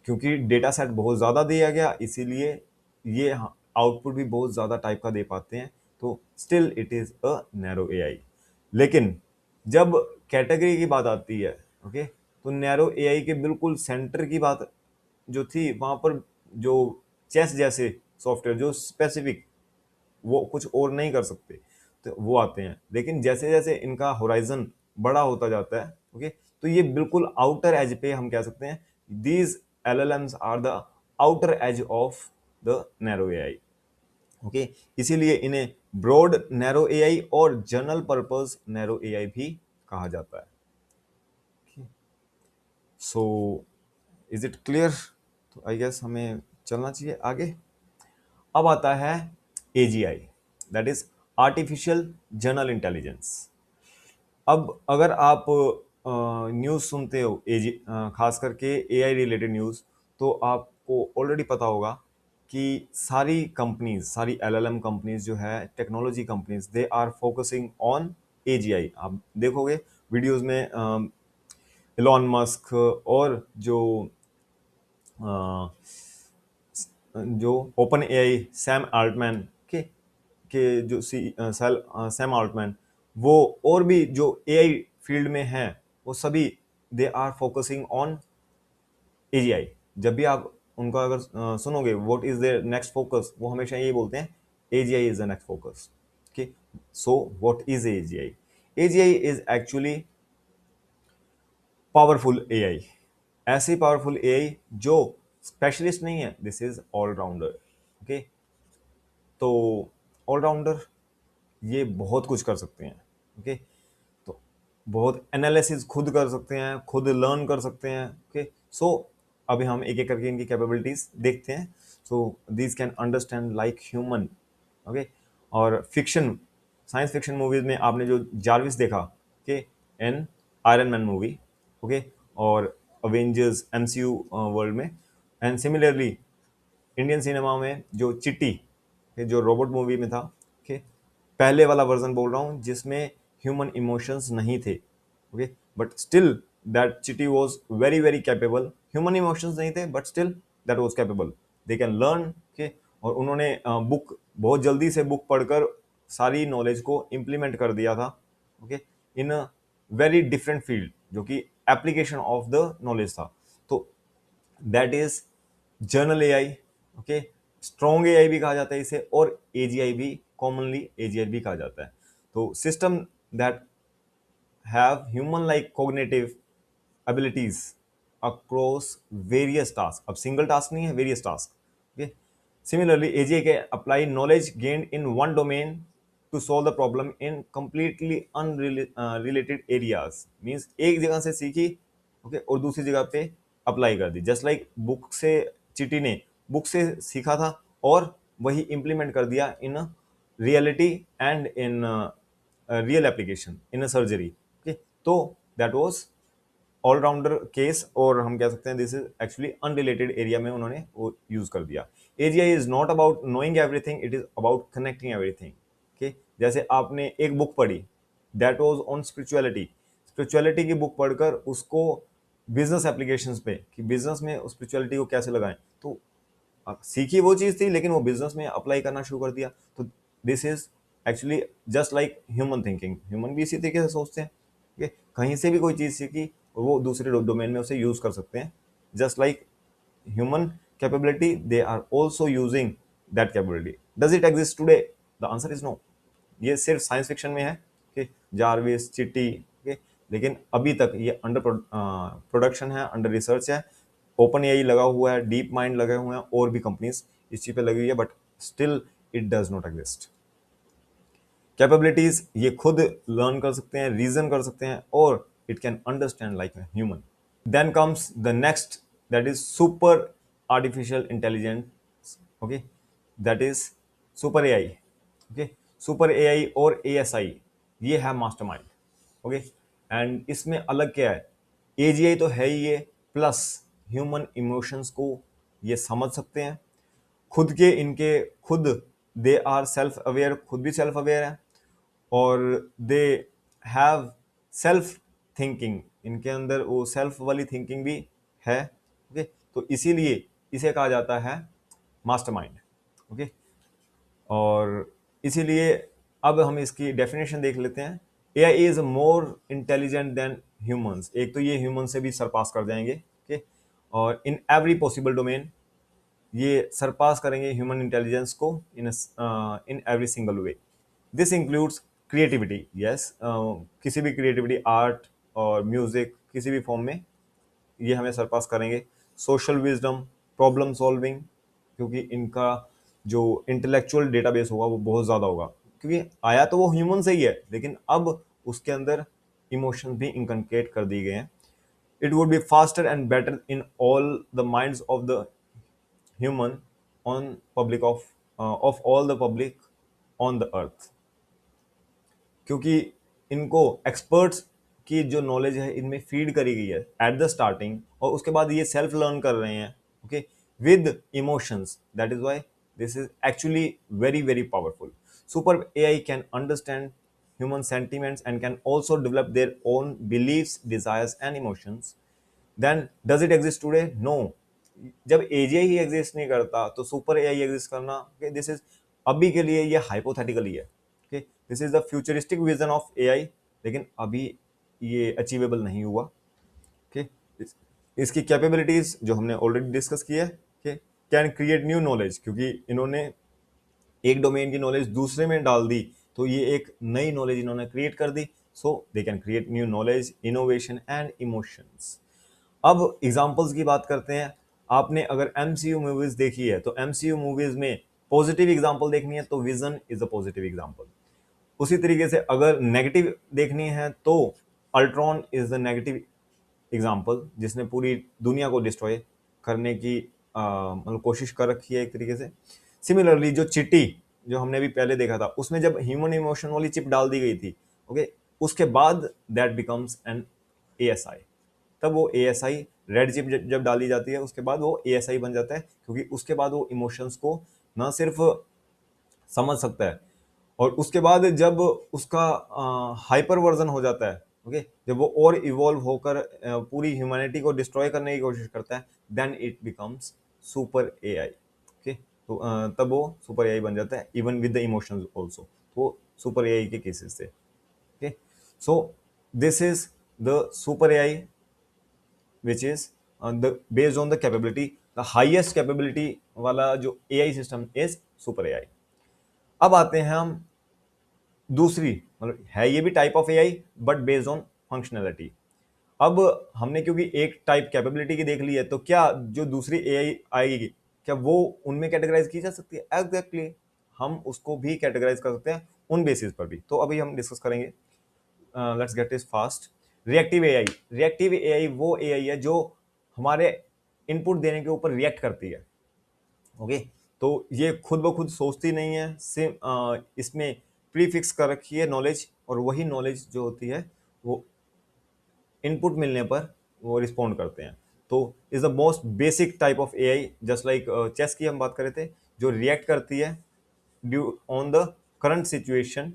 [SPEAKER 1] क्योंकि डेटा सेट बहुत ज़्यादा दिया गया, इसीलिए ये आउटपुट भी बहुत ज़्यादा टाइप का दे पाते हैं। तो still it is a narrow AI. लेकिन जब कैटेगरी की बात आती है, ओके, तो नैरो एआई के बिल्कुल सेंटर की बात जो थी, वहाँ पर जो चेस जैसे सॉफ्टवेयर जो स्पेसिफिक, वो कुछ और नहीं कर सकते, तो वो आते हैं। लेकिन जैसे जैसे इनका होराइजन बड़ा होता जाता है, ओके, तो ये बिल्कुल आउटर एज पे हम कह सकते हैं, these LLMs are the outer edge of the narrow AI. Okay, इसीलिए इन्हें ब्रॉड नैरो एआई और जनरल पर्पस नैरो एआई भी कहा जाता है। So is it clear? तो आई गेस हमें चलना चाहिए आगे। अब आता है AGI, that is artificial general intelligence. अब अगर आप न्यूज़ सुनते हो, खास करके एआई रिलेटेड न्यूज़, तो आपको ऑलरेडी पता होगा कि सारी कंपनीज, सारी एलएलएम कंपनीज जो है, technology companies, they are focusing on AGI. आप देखोगे वीडियोस में इलॉन मस्क और जो ओपन एआई सैम आल्टमैन के जो सैम आल्टमैन, वो और भी जो एआई फील्ड में हैं, वो सभी they are focusing on AGI. जब भी आप उनका अगर सुनोगे what is their next focus, वो हमेशा यही बोलते हैं, AGI is the next focus. Okay, so what is AGI? AGI is actually powerful AI, ऐसी पावरफुल एआई जो स्पेशलिस्ट नहीं है, दिस इज ऑलराउंडर। ओके, तो ऑलराउंडर ये बहुत कुछ कर सकते हैं। ओके, तो बहुत एनालिसिस खुद कर सकते हैं, खुद लर्न कर सकते हैं। ओके, सो अभी हम एक एक करके इनकी कैपेबिलिटीज देखते हैं। So these can understand like human. Okay, और फिक्शन, साइंस फिक्शन मूवीज में आपने जो जार्विस देखा, ओके, इन आयरन मैन मूवी, ओके, और अवेंजर्स एमसीयू वर्ल्ड में, एंड सिमिलरली इंडियन सिनेमा में जो चिट्टी, जो रोबोट मूवी में था, ओके, पहले वाला वर्जन बोल रहा हूँ जिसमें ह्यूमन इमोशंस नहीं थे, ओके, बट स्टिल दैट चिट्टी was very very capable. Human emotions नहीं थे, but still that was capable, they can learn. Okay, और उन्होंने बुक बहुत जल्दी से बुक पढ़कर सारी नॉलेज को इम्प्लीमेंट कर दिया था, okay, in a very different field, जो कि एप्लीकेशन ऑफ द नॉलेज था। तो that is journal AI. Okay, strong AI भी कहा जाता है इसे, और एजीआई भी, कॉमनली एजीआई भी कहा जाता है। तो system that have human like cognitive abilities across various tasks. अब सिंगल टास्क नहीं है, various task. Okay. Similarly, AGI can apply knowledge gained in one domain to solve the problem in completely unrelated areas. Means एक जगह से सीखी, okay, और दूसरी जगह पे अप्लाई कर दी. जस्ट लाइक बुक से, चीटी ने बुक से सीखा था और वही इम्प्लीमेंट कर दिया in reality and in real application in a surgery. Okay, तो दैट वाज ऑलराउंडर केस, और हम कह सकते हैं this is actually unrelated area में उन्होंने वो यूज कर दिया. AGI is not about knowing everything, it is about connecting everything. Okay, जैसे आपने एक बुक पढ़ी, that was on spirituality. Spirituality की बुक पढ़कर उसको बिजनेस एप्लीकेशंस पे, कि बिजनेस में स्पिरिचुअलिटी को कैसे लगाएं, तो सीखी वो चीज थी लेकिन वो बिजनेस में अप्लाई करना शुरू कर दिया. तो this is actually just like human thinking. Human भी इसी तरीके से सोचते हैं. okay? कहीं से भी कोई चीज सीखी और वो दूसरे डोमेन में उसे यूज कर सकते हैं. Just like human capability, they are also using that capability. Does it exist today? The answer is no. ये सिर्फ साइंस फिक्शन में है, जारविस, चिट्टी, लेकिन अभी तक ये अंडर प्रोडक्शन है, अंडर रिसर्च है. ओपन एआई लगा हुआ है, डीप माइंड लगे हुए हैं, और भी कंपनीज इस चीज पे लगी हुई है, but still it does not exist. Capabilities ये खुद लर्न कर सकते हैं, रीजन कर सकते हैं, और it can understand like a human. Then comes the next, that is super artificial intelligence. Okay, that is super AI. Okay, super AI और एएसआई ये है मास्टरमाइंड. ओके, एंड इसमें अलग क्या है? एजीआई तो है ही ये, प्लस ह्यूमन इमोशंस को ये समझ सकते हैं, खुद के इनके खुद दे आर सेल्फ अवेयर, खुद भी सेल्फ अवेयर है, और दे हैव सेल्फ थिंकिंग, इनके अंदर वो सेल्फ वाली थिंकिंग भी है. ओके, तो इसीलिए इसे कहा जाता है मास्टरमाइंड. ओके, और इसीलिए अब हम इसकी डेफिनेशन देख लेते हैं. AI is more intelligent then humans. एक तो ये ह्यूमन से भी सरपास कर जाएंगे. ओके, और इन एवरी पॉसिबल डोमेन ये सरपास करेंगे ह्यूमन इंटेलिजेंस को in every single way. This includes creativity. Yes, किसी भी क्रिएटिविटी, आर्ट और म्यूजिक, किसी भी फॉर्म में ये हमें सरपास करेंगे. सोशल विजडम, प्रॉब्लम सॉल्विंग, क्योंकि इनका जो इंटेलेक्चुअल डेटाबेस होगा वो बहुत ज़्यादा होगा, क्योंकि आया तो वो ह्यूमन से ही है, लेकिन अब उसके अंदर इमोशन भी इनकनकेट कर दिए गए हैं. It would be faster and better in all the minds of the human on public of all the public on the earth. क्योंकि इनको एक्सपर्ट्स की जो नॉलेज है इनमें फीड करी गई है एट द स्टार्टिंग, और उसके बाद ये सेल्फ लर्न कर रहे हैं. Okay, with emotions. That is why this is actually very very powerful. Super AI can understand human sentiments and can also develop their own beliefs, desires and emotions. Then does it exist today? No. जब AGI ही exist नहीं करता तो super AI exist करना, this is अभी के लिए ये hypothetically है. Okay, this is the futuristic vision of AI, लेकिन अभी ये अचीवेबल नहीं हुआ. ओके, इसकी कैपेबिलिटीज जो हमने ऑलरेडी डिस्कस की है. कैन क्रिएट न्यू नॉलेज, क्योंकि इन्होंने एक डोमेन की नॉलेज दूसरे में डाल दी, तो ये एक नई नॉलेज इन्होंने क्रिएट कर दी. So they can create new knowledge, innovation and emotions. अब एग्जांपल्स की बात करते हैं. आपने अगर एमसीयू मूवीज देखी है तो एमसीयू मूवीज में पॉजिटिव एग्जांपल देखनी है तो vision is a positive example. उसी तरीके से अगर नेगेटिव देखनी है तो Ultron is the negative example, जिसने पूरी दुनिया को डिस्ट्रॉय करने की मतलब कोशिश कर रखी है एक तरीके से. सिमिलरली जो चिट्टी जो हमने भी पहले देखा था, उसमें जब ह्यूमन इमोशन वाली चिप डाल दी गई थी, ओके, उसके बाद दैट बिकम्स एन एएसआई. तब वो एएसआई रेड चिप जब डाली जाती है उसके बाद वो एएसआई बन जाता है, क्योंकि उसके बाद वो इमोशंस को ना सिर्फ समझ सकता है, और उसके बाद जब उसका हाइपर वर्जन हो जाता है, ओके, जब वो और इवॉल्व होकर पूरी ह्यूमैनिटी को डिस्ट्रॉय करने की कोशिश करता है, then it becomes super AI. Okay, तो तब वो सुपर एआई बन जाता है, even with the emotions also. तो सुपर एआई के केसेस थे. Okay, so this is the super AI which is based on the capability. The highest capability वाला जो AI system is super AI. अब आते हैं हम दूसरी मतलब है ये भी type of AI but based on functionality. अब हमने क्योंकि एक टाइप कैपेबिलिटी की देख ली है, तो क्या जो दूसरी एआई आएगी क्या वो उनमें कैटेगराइज की जा सकती है? एग्जैक्टली, हम उसको भी कैटेगराइज कर सकते हैं उन बेसिस पर भी। तो अभी हम डिस्कस करेंगे। Let's get it fast. Reactive AI. Reactive AI वो एआई है जो हमारे इनपुट देने के ऊपर रिएक्ट करती है। ओके, तो ये खुद ब खुद सोचती नहीं है, सिर्फ इसमें प्रीफिक्स कर रखी है नॉलेज, और वही नॉलेज जो होती है वो इनपुट मिलने पर वो रिस्पॉन्ड करते हैं। तो is the most basic type of AI, just like chess की हम बात कर रहे थे, जो रिएक्ट करती है due on the current situation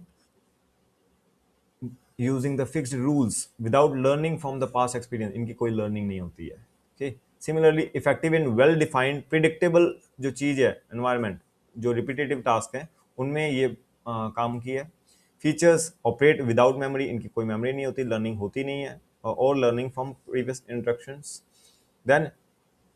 [SPEAKER 1] using the fixed rules without learning from the past experience. इनकी कोई लर्निंग नहीं होती है। Okay, similarly effective in well defined predictable जो चीज है एनवायरमेंट, जो रिपीटेटिव टास्क है उनमें ये काम की है। फीचर्स ऑपरेट विदाउट मेमोरी, इनकी कोई मेमोरी नहीं होती, लर्निंग होती नहीं है, और learning from previous instructions. Then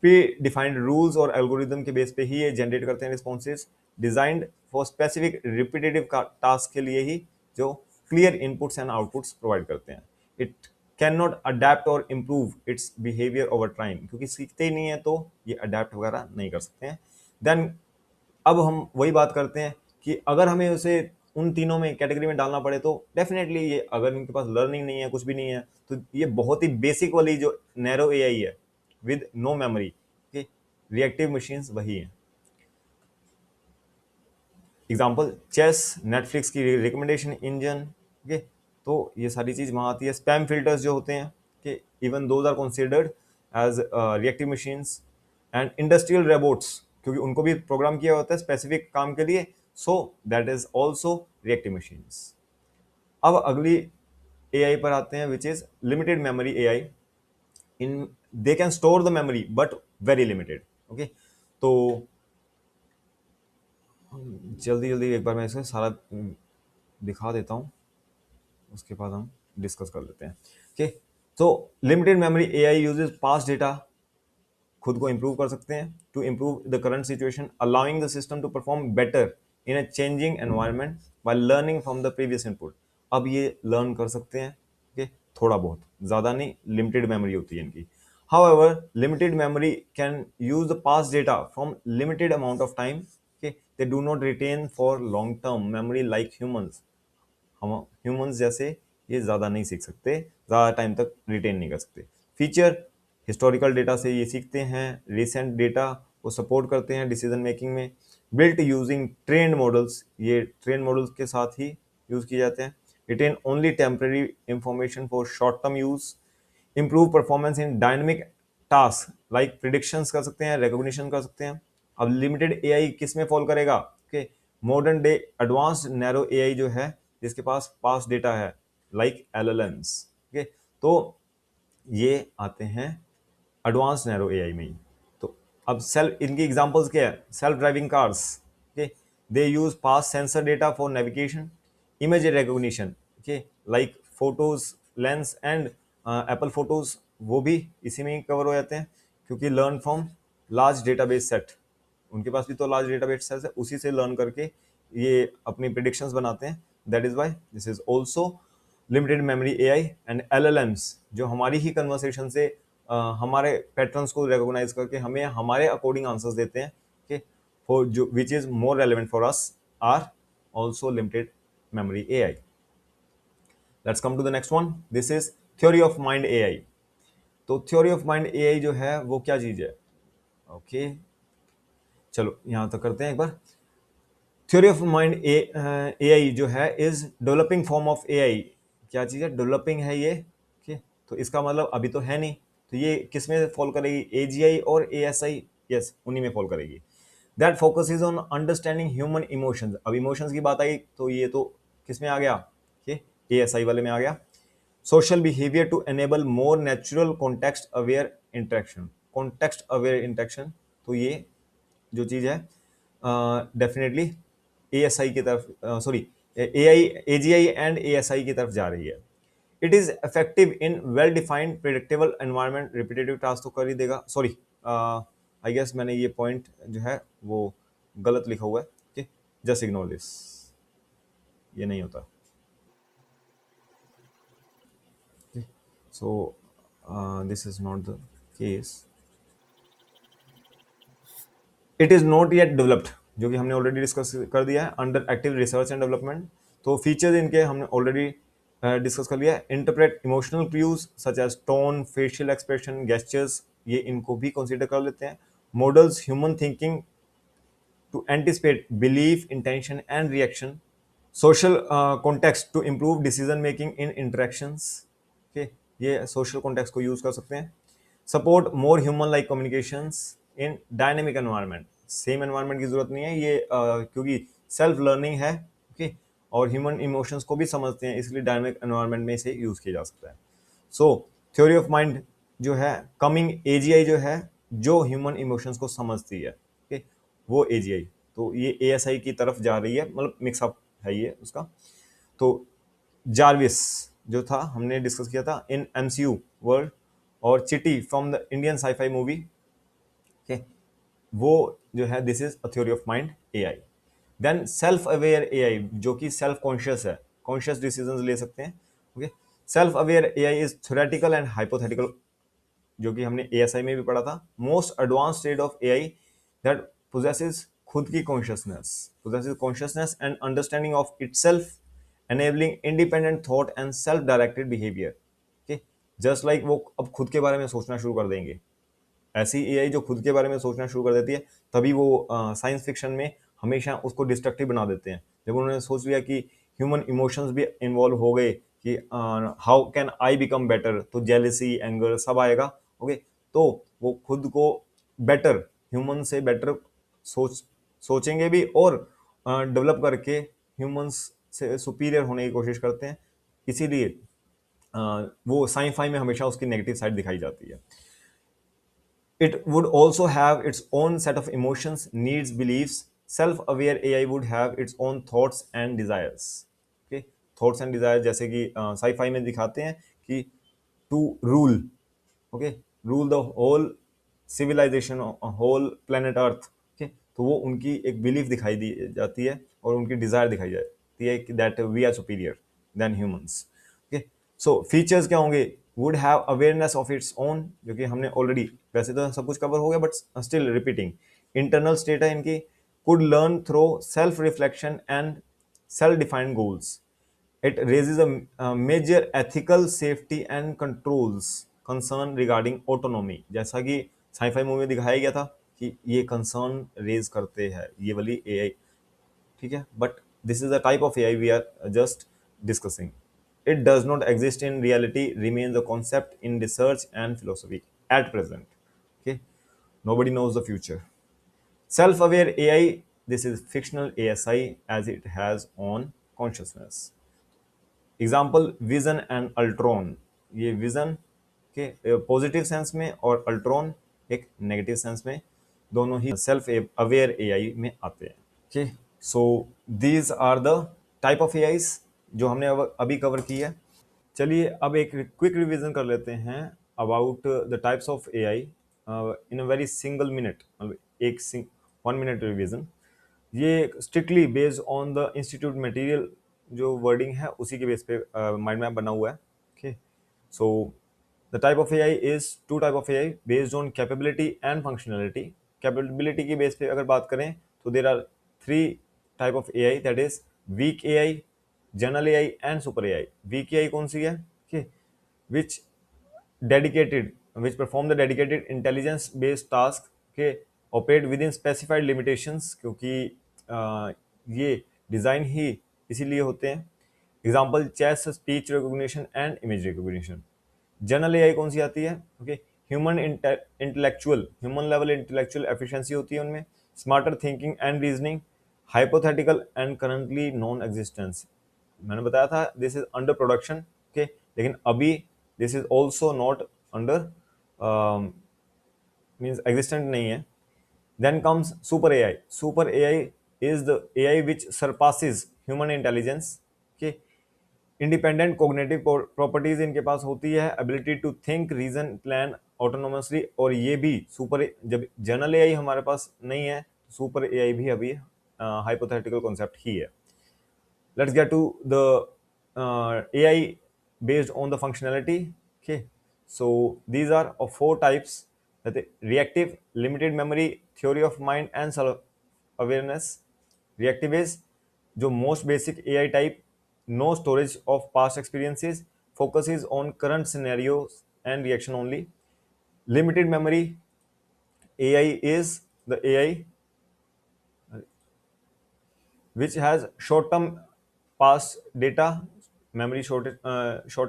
[SPEAKER 1] pre defined rules और एल्गोरिदम के बेस पे ही ये जनरेट करते हैं responses, designed for specific repetitive task के लिए ही, जो clear inputs and outputs provide करते हैं। इट कैन नॉट अडेप्ट और improve its behaviour over time, क्योंकि सीखते ही नहीं है तो ये अडेप्ट वगैरह नहीं कर सकते हैं। देन अब हम वही बात करते हैं कि अगर हमें उसे उन तीनों में कैटेगरी में डालना पड़े तो डेफिनेटली ये, अगर इनके पास लर्निंग नहीं है, कुछ भी नहीं है, तो ये बहुत ही बेसिक वाली जो नैरो एआई है विद नो मेमोरी के रिएक्टिव मशीन्स वही हैं। एग्जाम्पल चेस, नेटफ्लिक्स की रिकमेंडेशन इंजन। ओके, तो ये सारी चीज वहां आती है। स्पैम फिल्टर्स जो होते हैं कि even those are considered as reactive machines. And industrial robots, क्योंकि उनको भी प्रोग्राम किया होता है स्पेसिफिक काम के लिए, so that is also reactive machines. अब अगली एआई पर आते हैं, which is limited memory AI. In they can store the memory but very limited. Okay, तो जल्दी जल्दी एक बार मैं इसका सारा दिखा देता हूँ, उसके बाद हम डिस्कस कर लेते हैं। ओके, तो limited memory AI uses past data, खुद को इंप्रूव कर सकते हैं to improve the current situation, allowing the system to perform better in a changing environment by learning from the previous input. अब ये लर्न कर सकते हैं, ओके, थोड़ा बहुत, ज़्यादा नहीं, लिमिटेड मेमोरी होती है इनकी। However, limited memory can use the past data from limited amount of time. Okay, they do not retain for long-term memory like humans. हम ह्यूमंस जैसे ये ज़्यादा नहीं सीख सकते, ज़्यादा टाइम तक रिटेन नहीं कर सकते। फीचर हिस्टोरिकल डेटा से ये सीखते हैं, रिसेंट डेटा को सपोर्ट करते हैं डिसीजन मेकिंग में। बिल्ट यूजिंग ट्रेंड मॉडल्स, ये ट्रेन मॉडल्स के साथ ही यूज़ किए जाते हैं। Retain only temporary information for short term use. Improve performance in dynamic task like predictions कर सकते हैं, रिकॉग्निशन कर सकते हैं। अब लिमिटेड एआई किस में फॉल करेगा? Okay, modern day advanced narrow AI जो है, जिसके पास पास डेटा है, लाइक एलएलएम्स। ओके, तो ये आते हैं एडवांस नैरो एआई में ही। तो अब सेल्फ, इनकी एग्जांपल्स क्या है? Self driving cars, okay, they use pass sensor data for navigation, image recognition, okay, like photos, lens and Apple photos, वो भी इसी में ही कवर हो जाते हैं, क्योंकि learn from large database set, उनके पास भी तो लार्ज डेटाबेस सेट है, उसी से लर्न करके ये अपनी प्रिडिक्शंस बनाते हैं। That is why this is also limited memory AI. And LLMs जो हमारी ही कन्वर्सेशन से हमारे पैटर्न्स को रिकॉग्नाइज करके हमें हमारे अकॉर्डिंग आंसर्स देते हैं, कि फॉर जो which is more relevant for us, are also limited memory AI. Let's come to the next one, this is theory of mind AI. तो थ्योरी ऑफ माइंड एआई जो है वो क्या चीज है? ओके, चलो यहां तक करते हैं एक बार। थ्योरी ऑफ माइंड एआई जो है is developing form of AI. क्या चीज है? डेवलपिंग है ये। ठीक, तो इसका मतलब अभी तो है नहीं, तो ये किस में फॉल करेगी? एजीआई और एएसआई, यस, उन्हीं में फॉल करेगी। That focus is on understanding human emotions. अब इमोशंस की बात आई तो ये तो किस में आ गया? एएसआई वाले में आ गया। Social behaviour to enable more natural context aware interaction. Context aware interaction, तो ये जो चीज है डेफिनेटली एएसआई की तरफ, sorry, AI, AGI and ASI की तरफ जा रही है। It is effective in well defined predictable environment. Repetitive task तो कर ही देगा। सॉरी, आई गेस मैंने ये पॉइंट जो है वो गलत लिखा हुआ है। जस्ट इग्नोर दिस, ये नहीं होता। So this is not the case. It is not yet developed, जो कि हमने ऑलरेडी डिस्कस कर दिया है, under active research and development. तो फीचर्स इनके हमने ऑलरेडी डिस्कस कर लिया है। Interpret emotional cues such as tone, facial expression, gestures, ये इनको भी कंसीडर कर लेते हैं। Models human thinking to anticipate belief, intention and reaction. Social context to improve decision making in interactions. Okay, ये सोशल कॉन्टेक्स्ट को यूज कर सकते हैं। Support more human like communications in dynamic environment. Same environment की जरूरत नहीं है ये, क्योंकि सेल्फ लर्निंग है, ओके, और ह्यूमन इमोशंस को भी समझते हैं, इसलिए डायनेमिक एनवायरनमेंट में इसे यूज किया जा सकता है। सो थ्योरी ऑफ माइंड जो है, कमिंग एजीआई जो है, जो ह्यूमन इमोशंस को समझती है, ओके, वो एजीआई। तो ये एएसआई की तरफ जा रही है, मतलब मिक्सअप है ये उसका। तो जार्विस जो था हमने डिस्कस किया था इन एमसीयू वर्ल्ड, और Chitti from the Indian sci-fi movie, okay, वो जो है this is a theory of mind AI. Then self aware AI, जो कि सेल्फ कॉन्शियस है, कॉन्शियस डिसीजंस ले सकते हैं, okay. Self aware AI is theoretical and hypothetical, जो कि हमने एएसआई में भी पढ़ा था। Most advance state of AI that possesses खुद की consciousness, possesses consciousness and understanding of itself, enabling independent thought and self directed behaviour. Okay, just like वो अब खुद के बारे में सोचना शुरू कर देंगे, ऐसी एआई जो खुद के बारे में सोचना शुरू कर देती है, तभी वो साइंस फिक्शन में हमेशा उसको डिस्ट्रक्टिव बना देते हैं। जब उन्होंने सोच लिया कि ह्यूमन इमोशंस भी इन्वॉल्व हो गए कि how can I become better, तो जेलिसी, एंगर सब आएगा, ओके, तो वो खुद को बेटर, ह्यूमन से बेटर सोचेंगे भी, और डेवलप करके ह्यूमंस से सुपीरियर होने की कोशिश करते हैं। इसीलिए वो साइंफाई में हमेशा उसकी नेगेटिव साइड दिखाई जाती है। It would also have its own set of emotions, needs, beliefs. Self-aware AI would have its own thoughts and desires. Okay, thoughts and desires जैसे कि sci-fi में दिखाते हैं कि to rule, okay, rule the whole civilization, whole planet Earth. Okay, तो वो उनकी एक बिलीफ दिखाई दी जाती है, और उनकी डिजायर दिखाई जाती है कि that we are superior than humans. Okay, so features क्या होंगे? Would have awareness of its own, जो कि हमने ऑलरेडी, वैसे तो सब कुछ कवर हो गया, but still repeating. Internal state है इनकी। Could learn through self reflection and self defined goals. It raises a major ethical safety and controls concern regarding autonomy, जैसा कि साइफाई मूवी में दिखाया गया था कि ये कंसर्न रेज करते हैं ये वाली एआई, ठीक है, but this is a type of AI we are just discussing. It does not exist in reality, remains a concept in research and philosophy at present. Okay, nobody knows the future. Self-aware AI, this is fictional ASI as it has own consciousness. Example vision and Ultron. ये vision के positive sense में और Ultron एक negative sense में, दोनों ही self aware AI में आते हैं। Okay, so these are the type of AIs जो हमने अभी कवर की है। चलिए अब एक क्विक रिवीजन कर लेते हैं about the types of AI in a very single minute, मतलब एक 1 मिनट रिवीजन। ये strictly based on the institute material, जो वर्डिंग है उसी के बेस पे माइंड मैप बना हुआ है। Okay, so the type of AI is two type of AI based on capability and functionality. Capability की बेस पे अगर बात करें तो there are 3 type of AI, that is weak AI, general AI and super AI. Weak AI कौन सी है? Okay, which dedicated which perform the dedicated intelligence based task के operate within specified limitations, क्योंकि ये डिज़ाइन ही इसीलिए होते हैं। Example chess, speech recognition and image recognition. General AI कौन सी आती है? Okay, human intellectual, human level intellectual efficiency होती है उनमें, smarter thinking and reasoning, hypothetical and currently non existence. मैंने बताया था this is under production, okay, लेकिन अभी this is also not under, means existent नहीं है। Then comes super AI. Super AI is the AI which surpasses human intelligence के, independent cognitive properties इनके पास होती है, ability to think, reason, plan autonomously, और ये भी सुपर, जब जनरल एआई हमारे पास नहीं है, सुपर एआई भी अभी हाइपोथेटिकल कॉन्सेप्ट ही है। Let's get to the AI based on the functionality Okay, so these are of four types: that is reactive, limited memory, theory of mind and self awareness. Reactive is जो most basic AI type, no storage of past experiences, focuses on current scenarios and reaction only. Limited memory AI is the AI which has short term past data. Memory short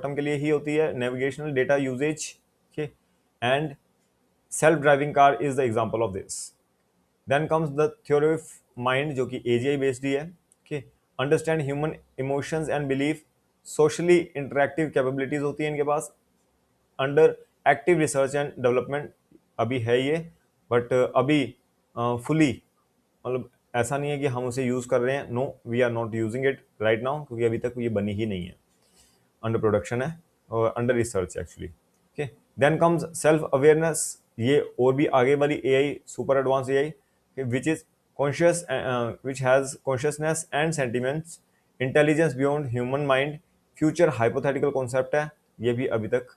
[SPEAKER 1] term के लिए ही होती है. Navigational data usages. Okay, and self driving car is the example of this. Then comes the theory of mind जो कि AGI based ही है. Okay, understand human emotions and belief. Socially interactive capabilities होती है इनके पास. Under active research and development अभी है ये, बट अभी फुली मतलब ऐसा नहीं है कि हम उसे यूज कर रहे हैं. No, we are not using it right now, क्योंकि अभी तक ये बनी ही नहीं है. अंडर प्रोडक्शन है और under research actually. Okay, then comes self awareness. ये और भी आगे वाली AI, super advance AI, which is conscious, which has consciousness and sentiments, intelligence beyond human mind. Future hypothetical concept है, ये भी अभी तक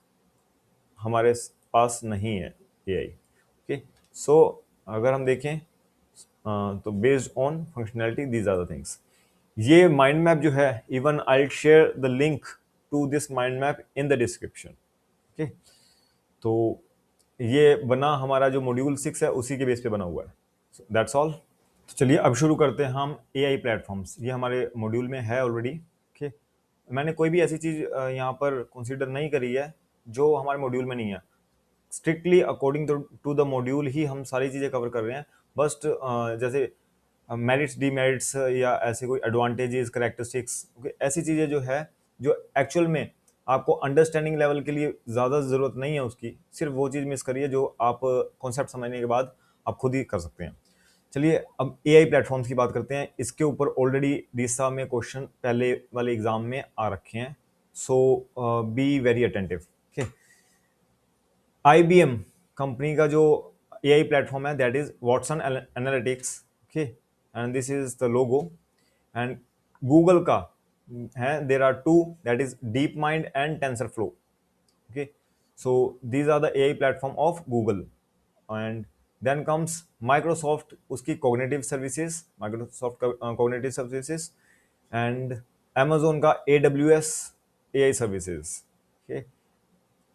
[SPEAKER 1] हमारे पास नहीं है एआई. ओके, सो अगर हम देखें तो based on functionality these are the things. ये माइंड मैप जो है, even I share the link to this mind map in the description. Okay, तो ये बना हमारा जो मॉड्यूल 6 है उसी के बेस पे बना हुआ है. That's all. तो चलिए अब शुरू करते हैं हम एआई प्लेटफॉर्म्स. ये हमारे मॉड्यूल में है ऑलरेडी. ओके, मैंने कोई भी ऐसी चीज़ यहाँ पर कंसीडर नहीं करी है जो हमारे मॉड्यूल में नहीं है. Strictly according to the module ही हम सारी चीज़ें कवर कर रहे हैं. बस जैसे मेरिट्स, डीमेरिट्स या ऐसे कोई एडवांटेजेस, करेक्टरिस्टिक्स, ऐसी चीज़ें जो है जो एक्चुअल में आपको अंडरस्टैंडिंग लेवल के लिए ज़्यादा ज़रूरत नहीं है उसकी, सिर्फ वो चीज़ मिस करिए जो आप कॉन्सेप्ट समझने के बाद आप खुद ही कर सकते हैं. चलिए अब एआई प्लेटफॉर्म्स की बात करते हैं. इसके ऊपर ऑलरेडी डीसा में क्वेश्चन पहले वाले एग्जाम में आ रखे हैं, so be very attentive. Okay, IBM company का जो एआई प्लेटफॉर्म है that is Watson analytics. Okay, and this is the logo. And Google का है, there are two, that is DeepMind and TensorFlow. Okay, so these are the AI platform of Google. And then comes Microsoft, उसकी cognitive services, Microsoft का cognitive services. And Amazon का AWS AI services. Okay,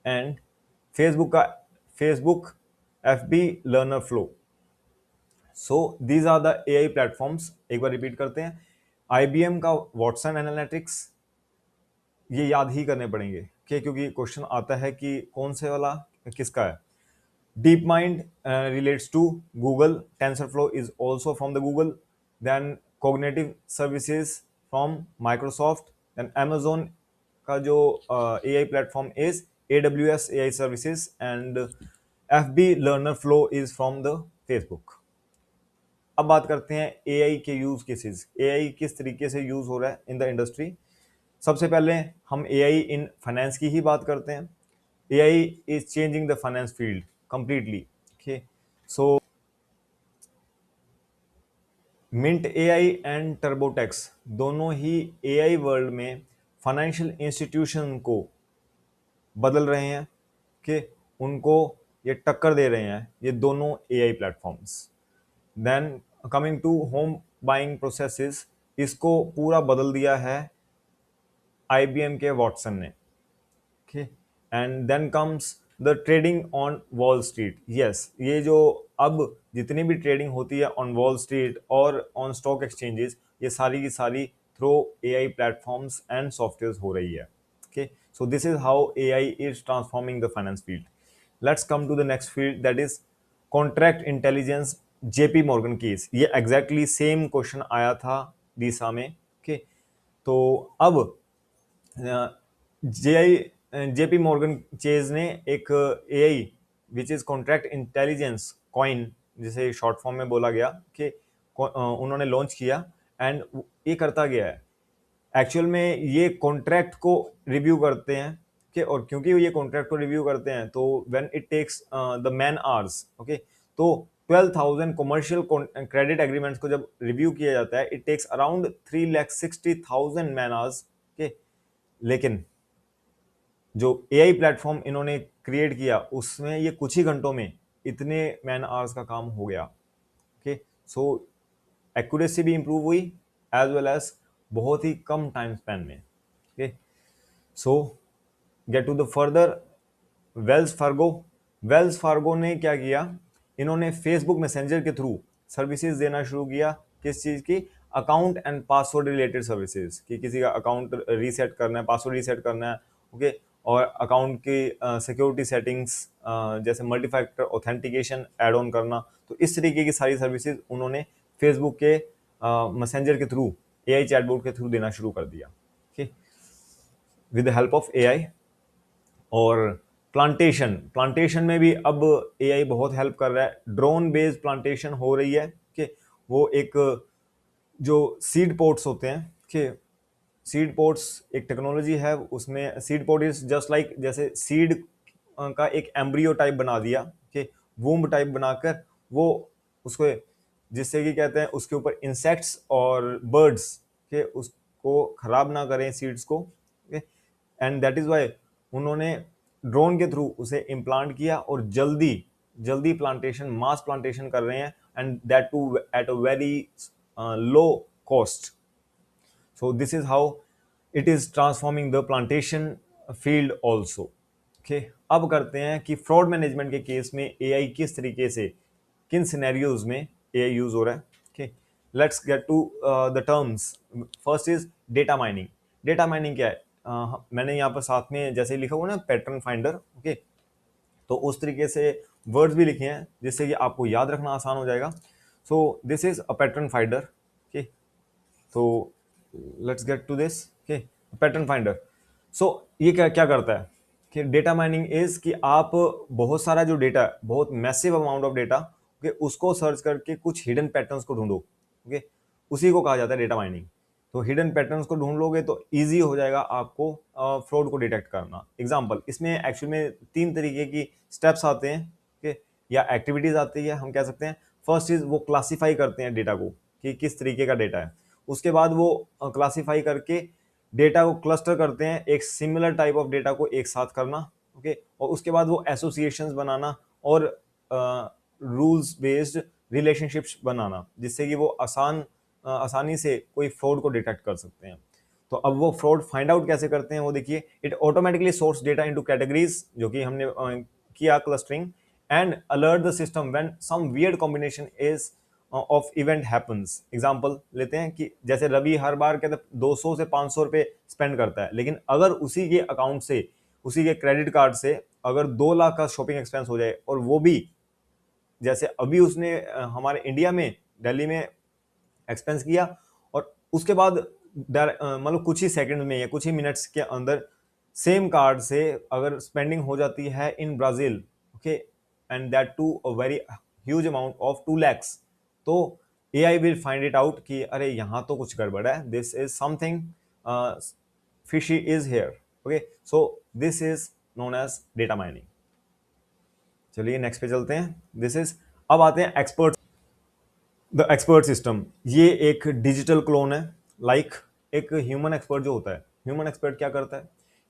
[SPEAKER 1] and Facebook का Facebook FB learner flow. So these are the AI platforms. एक बार repeat करते हैं. IBM का Watson analytics, ये याद ही करने पड़ेंगे क्योंकि क्वेश्चन आता है कि कौन से वाला किसका है. Deep mind relates to Google. TensorFlow is also from the Google. Then cognitive services from Microsoft. Then Amazon का जो AI platform is AWS AI services. And FB Learner Flow is from the Facebook. अब बात करते हैं AI के use cases. AI किस तरीके से यूज हो रहा है इन द इंडस्ट्री. सबसे पहले हम AI इन फाइनेंस की ही बात करते हैं. AI is changing the finance field completely. Okay, so Mint AI and TurboTax दोनों ही AI वर्ल्ड में फाइनेंशियल इंस्टीट्यूशन को बदल रहे हैं. कि उनको ये टक्कर दे रहे हैं ये दोनों AI platforms. Then coming to home buying processes, इसको पूरा बदल दिया है IBM के वॉटसन ने. Okay, and then comes the trading on Wall Street. Yes, ये जो अब जितनी भी ट्रेडिंग होती है ऑन वॉल स्ट्रीट और ऑन स्टॉक एक्सचेंजेस, ये सारी की सारी through AI platforms and software हो रही है. Okay, so this is how AI is transforming the finance field. Let's come to the next field, that is contract intelligence. JP Morgan case, ये exactly same question आया था डीसा में. Okay, तो अब JP Morgan chase ने एक AI which is contract intelligence coin, जिसे short form में बोला गया, कि उन्होंने लॉन्च किया. एंड ये करता गया है एक्चुअल में, ये कॉन्ट्रैक्ट को रिव्यू करते हैं. कि और क्योंकि ये कॉन्ट्रैक्ट को रिव्यू करते हैं तो when it takes the man hours. Okay, तो 12,000 कमर्शियल क्रेडिट एग्रीमेंट्स को जब रिव्यू किया जाता है, it takes around 3,60,000 man hours. Okay, लेकिन जो एआई प्लेटफॉर्म इन्होंने क्रिएट किया उसमें ये कुछ ही घंटों में इतने मैन आवर्स का काम हो गया। ओके, सो एक्यूरेसी भी इंप्रूव हुई एज वेल एज बहुत ही कम टाइम स्पैन में। Okay, so get to the further, Wells Fargo. Wells Fargo ने क्या किया, इन्होंने फेसबुक मैसेंजर के थ्रू सर्विसेज देना शुरू किया। किस चीज़ की? Account and password related services, कि किसी का अकाउंट रीसेट करना है, पासवर्ड रीसेट करना है। ओके, और अकाउंट की सिक्योरिटी सेटिंग्स जैसे multi factor authentication add on करना। तो इस तरीके की सारी सर्विसेज उन्होंने फेसबुक के मैसेंजर के थ्रू, एआई चैटबॉट के थ्रू देना शुरू कर दिया। ठीक, with the help of AI. और प्लांटेशन, प्लांटेशन में भी अब एआई बहुत हेल्प कर रहा है। ड्रोन बेस्ड प्लांटेशन हो रही है कि वो एक जो सीड पोर्ट्स होते हैं कि सीड पोर्ट्स एक टेक्नोलॉजी है, उसमें seed port is just like जैसे सीड का एक एम्ब्रियो टाइप बना दिया कि वूम्ब टाइप बनाकर वो उसको, जिससे कि कहते हैं उसके ऊपर इंसेक्ट्स और बर्ड्स के उसको खराब ना करें सीड्स को। एंड दैट इज वाई उन्होंने ड्रोन के थ्रू उसे इम्प्लांट किया और जल्दी जल्दी प्लांटेशन, मास प्लांटेशन कर रहे हैं, and that too at a very low cost. So this is how it is transforming the plantation field also. Okay, अब करते हैं कि फ्रॉड मैनेजमेंट के केस में एआई किस तरीके से, किन सिनेरियोज में एआई यूज हो रहा है। Okay, let's get to the terms. First is data mining. Data mining क्या है? मैंने यहाँ पर साथ में जैसे लिखा हुआ ना पैटर्न फाइंडर। ओके, तो उस तरीके से वर्ड्स भी लिखे हैं जिससे कि आपको याद रखना आसान हो जाएगा। So this is a pattern finder. Okay, तो let's get to this. Okay, pattern finder. So ये क्या क्या करता है कि डेटा माइनिंग इज कि आप बहुत सारा जो डेटा है, बहुत massive amount of data, okay, उसको सर्च करके कुछ हिडन पैटर्न्स को ढूंढो। ओके, उसी को कहा जाता है डेटा माइनिंग। तो हिडन पैटर्न्स को ढूंढ लोगे तो इजी हो जाएगा आपको फ्रॉड को डिटेक्ट करना। एग्जांपल, इसमें एक्चुअल में 3 तरीके की स्टेप्स आते हैं, ओके, या एक्टिविटीज आती है हम कह सकते हैं। फर्स्ट इज वो क्लासीफाई करते हैं डेटा को कि किस तरीके का डेटा है। उसके बाद वो क्लासीफाई करके डेटा को क्लस्टर करते हैं, एक सिमिलर टाइप ऑफ डेटा को एक साथ करना। ओके, और उसके बाद वो एसोसिएशंस बनाना और रूल्स बेस्ड रिलेशनशिप्स बनाना, जिससे कि वो आसानी से कोई फ्रॉड को डिटेक्ट कर सकते हैं। तो अब वो फ्रॉड फाइंड आउट कैसे करते हैं वो देखिए। It automatically sorts data into categories, जो कि हमने किया clustering, and alert the system when some weird combination is of event happens. Example लेते हैं कि जैसे रवि हर बार कहते 200 से 500 रुपये स्पेंड करता है, लेकिन अगर उसी के अकाउंट से, उसी के क्रेडिट कार्ड से अगर 2 लाख का शॉपिंग एक्सपेंस हो जाए, और वो भी जैसे अभी उसने हमारे इंडिया में दिल्ली में एक्सपेंस किया, और उसके बाद मतलब कुछ ही सेकंड में या कुछ ही मिनट्स के अंदर सेम कार्ड से अगर स्पेंडिंग हो जाती है in Brazil, okay, and that to a very huge amount of 2 lakhs, तो AI will find it out कि अरे यहाँ तो कुछ गड़बड़ है, this is something fishy is here. Okay, so this is known as data mining. चलिए next पे चलते हैं। दिस इज, अब आते हैं एक्सपर्ट। द एक्सपर्ट सिस्टम, ये एक डिजिटल क्लोन है। लाइक एक ह्यूमन एक्सपर्ट जो होता है, ह्यूमन एक्सपर्ट क्या करता है?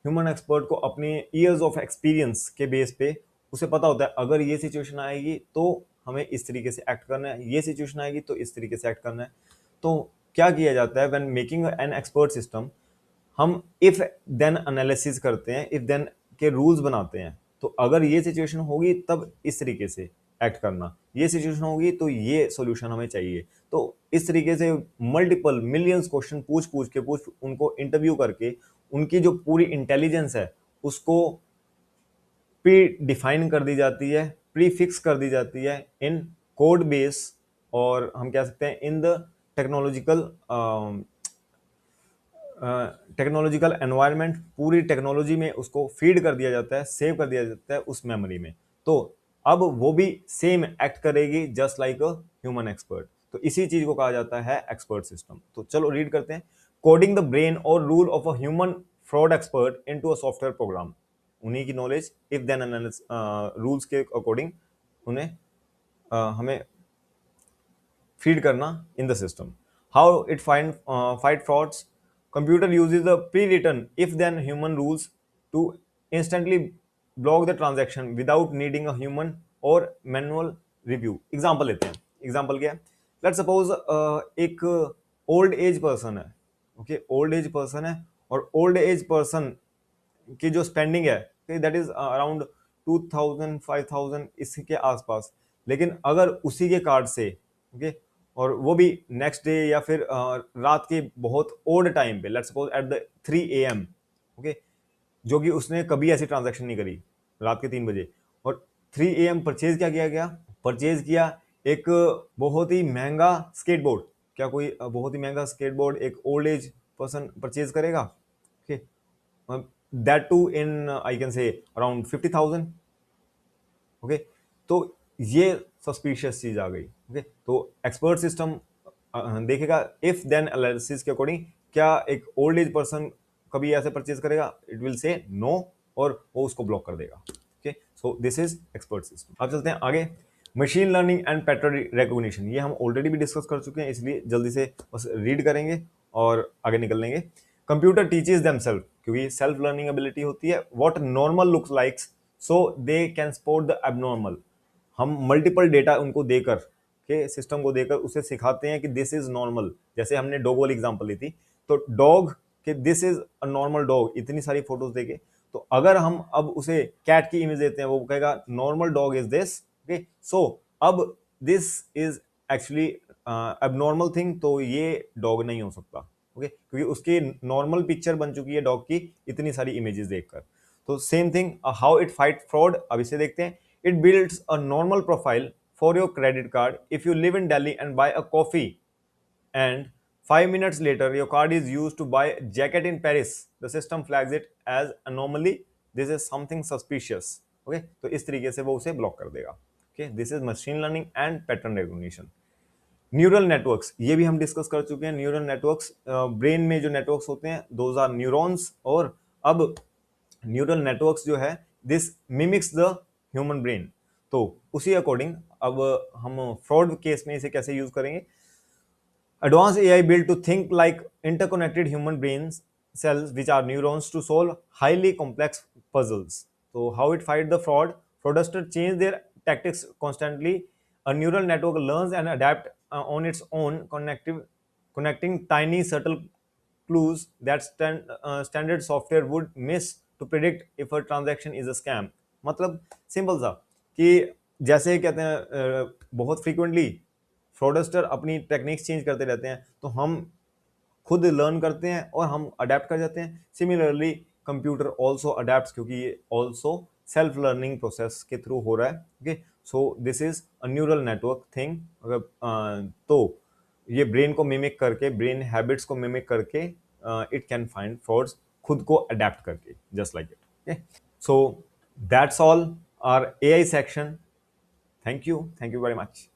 [SPEAKER 1] ह्यूमन एक्सपर्ट को अपने ईयर्स ऑफ एक्सपीरियंस के बेस पे उसे पता होता है अगर ये सिचुएशन आएगी तो हमें इस तरीके से एक्ट करना है, ये सिचुएशन आएगी तो इस तरीके से एक्ट करना है। तो क्या किया जाता है when making an expert system, हम इफ देन एनालिसिस करते हैं, इफ देन के रूल्स बनाते हैं। तो अगर ये सिचुएशन होगी तब इस तरीके से एक्ट करना, ये सिचुएशन होगी तो ये सॉल्यूशन हमें चाहिए। तो इस तरीके से मल्टीपल मिलियंस क्वेश्चन पूछ उनको इंटरव्यू करके उनकी जो पूरी इंटेलिजेंस है उसको प्री डिफाइन कर दी जाती है, प्री फिक्स कर दी जाती है इन कोड बेस, और हम कह सकते हैं in the technological technological environment, पूरी टेक्नोलॉजी में उसको फीड कर दिया जाता है, सेव कर दिया जाता है उस मेमोरी में। तो अब वो भी सेम एक्ट करेगी just like a human expert. तो इसी चीज को कहा जाता है एक्सपर्ट सिस्टम। तो चलो रीड करते हैं। कोडिंग द ब्रेन और rule of a human fraud expert into a software program. उन्हीं की नॉलेज इफ देन रूल्स के अकॉर्डिंग उन्हें हमें फीड करना in the system. How it fight frauds? Computer uses the pre-written if-then human rules to instantly block the transaction without needing a human or manual review. Example लेते हैं. Example क्या है? Let suppose एक old age person है. Okay, old age person है और old age person की जो स्पेंडिंग है दैट इज अराउंड 2000 5000 इसके आसपास. लेकिन अगर उसी के कार्ड से ओके और वो भी नेक्स्ट डे या फिर रात के बहुत ओल्ड टाइम पे, let's suppose at the 3 AM, okay, जो कि उसने कभी ऐसी ट्रांजैक्शन नहीं करी रात के 3 बजे, और 3 AM परचेज क्या किया गया? परचेज किया एक बहुत ही महंगा स्केटबोर्ड. क्या कोई बहुत ही महंगा स्केटबोर्ड एक ओल्ड एज पर्सन परचेज करेगा? Okay, that to in I can say around 50,000. Okay, तो ये सस्पिशियस चीज आ गई. ओके, तो एक्सपर्ट सिस्टम देखेगा इफ देन एनालिसिस के अकॉर्डिंग क्या एक ओल्ड एज पर्सन कभी ऐसे परचेज करेगा, इट विल से नो और वो उसको ब्लॉक कर देगा. Okay, so this is expert system. अब चलते हैं आगे. Machine learning and pattern recognition, ये हम ऑलरेडी भी डिस्कस कर चुके हैं, इसलिए जल्दी से बस रीड करेंगे और आगे निकल लेंगे. कंप्यूटर टीचेस देमसेल्फ, क्योंकि सेल्फ लर्निंग एबिलिटी होती है. What normal looks likes so they can spot the abnormal. हम मल्टीपल डेटा उनको देकर के सिस्टम को देकर उसे सिखाते हैं कि दिस इज नॉर्मल. जैसे हमने डॉग वाली एग्जांपल ली थी, तो डॉग कि this is a normal dog, इतनी सारी फोटोज देके, तो अगर हम अब उसे कैट की इमेज देते हैं, वो कहेगा normal dog is this. Okay, so अब this is actually abnormal thing, तो ये डॉग नहीं हो सकता. ओके, क्योंकि उसकी नॉर्मल पिक्चर बन चुकी है डॉग की इतनी सारी इमेजेस देखकर. तो same thing how it fight fraud, अब इसे देखते हैं. It builds a normal profile for your credit card if you live in Delhi and buy a coffee and 5 minutes later your card is used to buy a jacket in Paris, the system flags it as anomaly. This is something suspicious. Okay, तो इस तरीके से वो उसे block कर देगा. Okay, this is machine learning and pattern recognition. Neural networks, ये भी हम डिस्कस कर चुके हैं. न्यूरल नेटवर्क्स, ब्रेन में जो नेटवर्क्स होते हैं दोज आर न्यूरॉन्स. और अब न्यूरल नेटवर्क्स जो है this mimics the human brain. तो उसी अकॉर्डिंग अब हम फ्रॉड केस में इसे कैसे यूज करेंगे. Advanced AI built to think like interconnected human brains cells, which are neurons, to solve highly complex puzzles. So, how it fight the fraud? Fraudsters change their tactics constantly. A neural network learns and adapt on its own, connecting tiny subtle clues that standard software would miss to predict if a transaction is a scam. मतलब simple सा कि जैसे कहते हैं बहुत frequently fraudster अपनी techniques change करते रहते हैं, तो हम खुद लर्न करते हैं और हम अडेप्ट कर जाते हैं. सिमिलरली कंप्यूटर ऑल्सो अडेप्ट, क्योंकि ये ऑल्सो सेल्फ लर्निंग प्रोसेस के थ्रू हो रहा है. Okay, so this is a neural network thing. तो ये ब्रेन को मिमिक करके, ब्रेन हैबिट्स को मिमिक करके इट कैन फाइंड फ्रॉड्स खुद को अडेप्ट करके, just like it. Okay, so that's all our AI section. Thank you very much.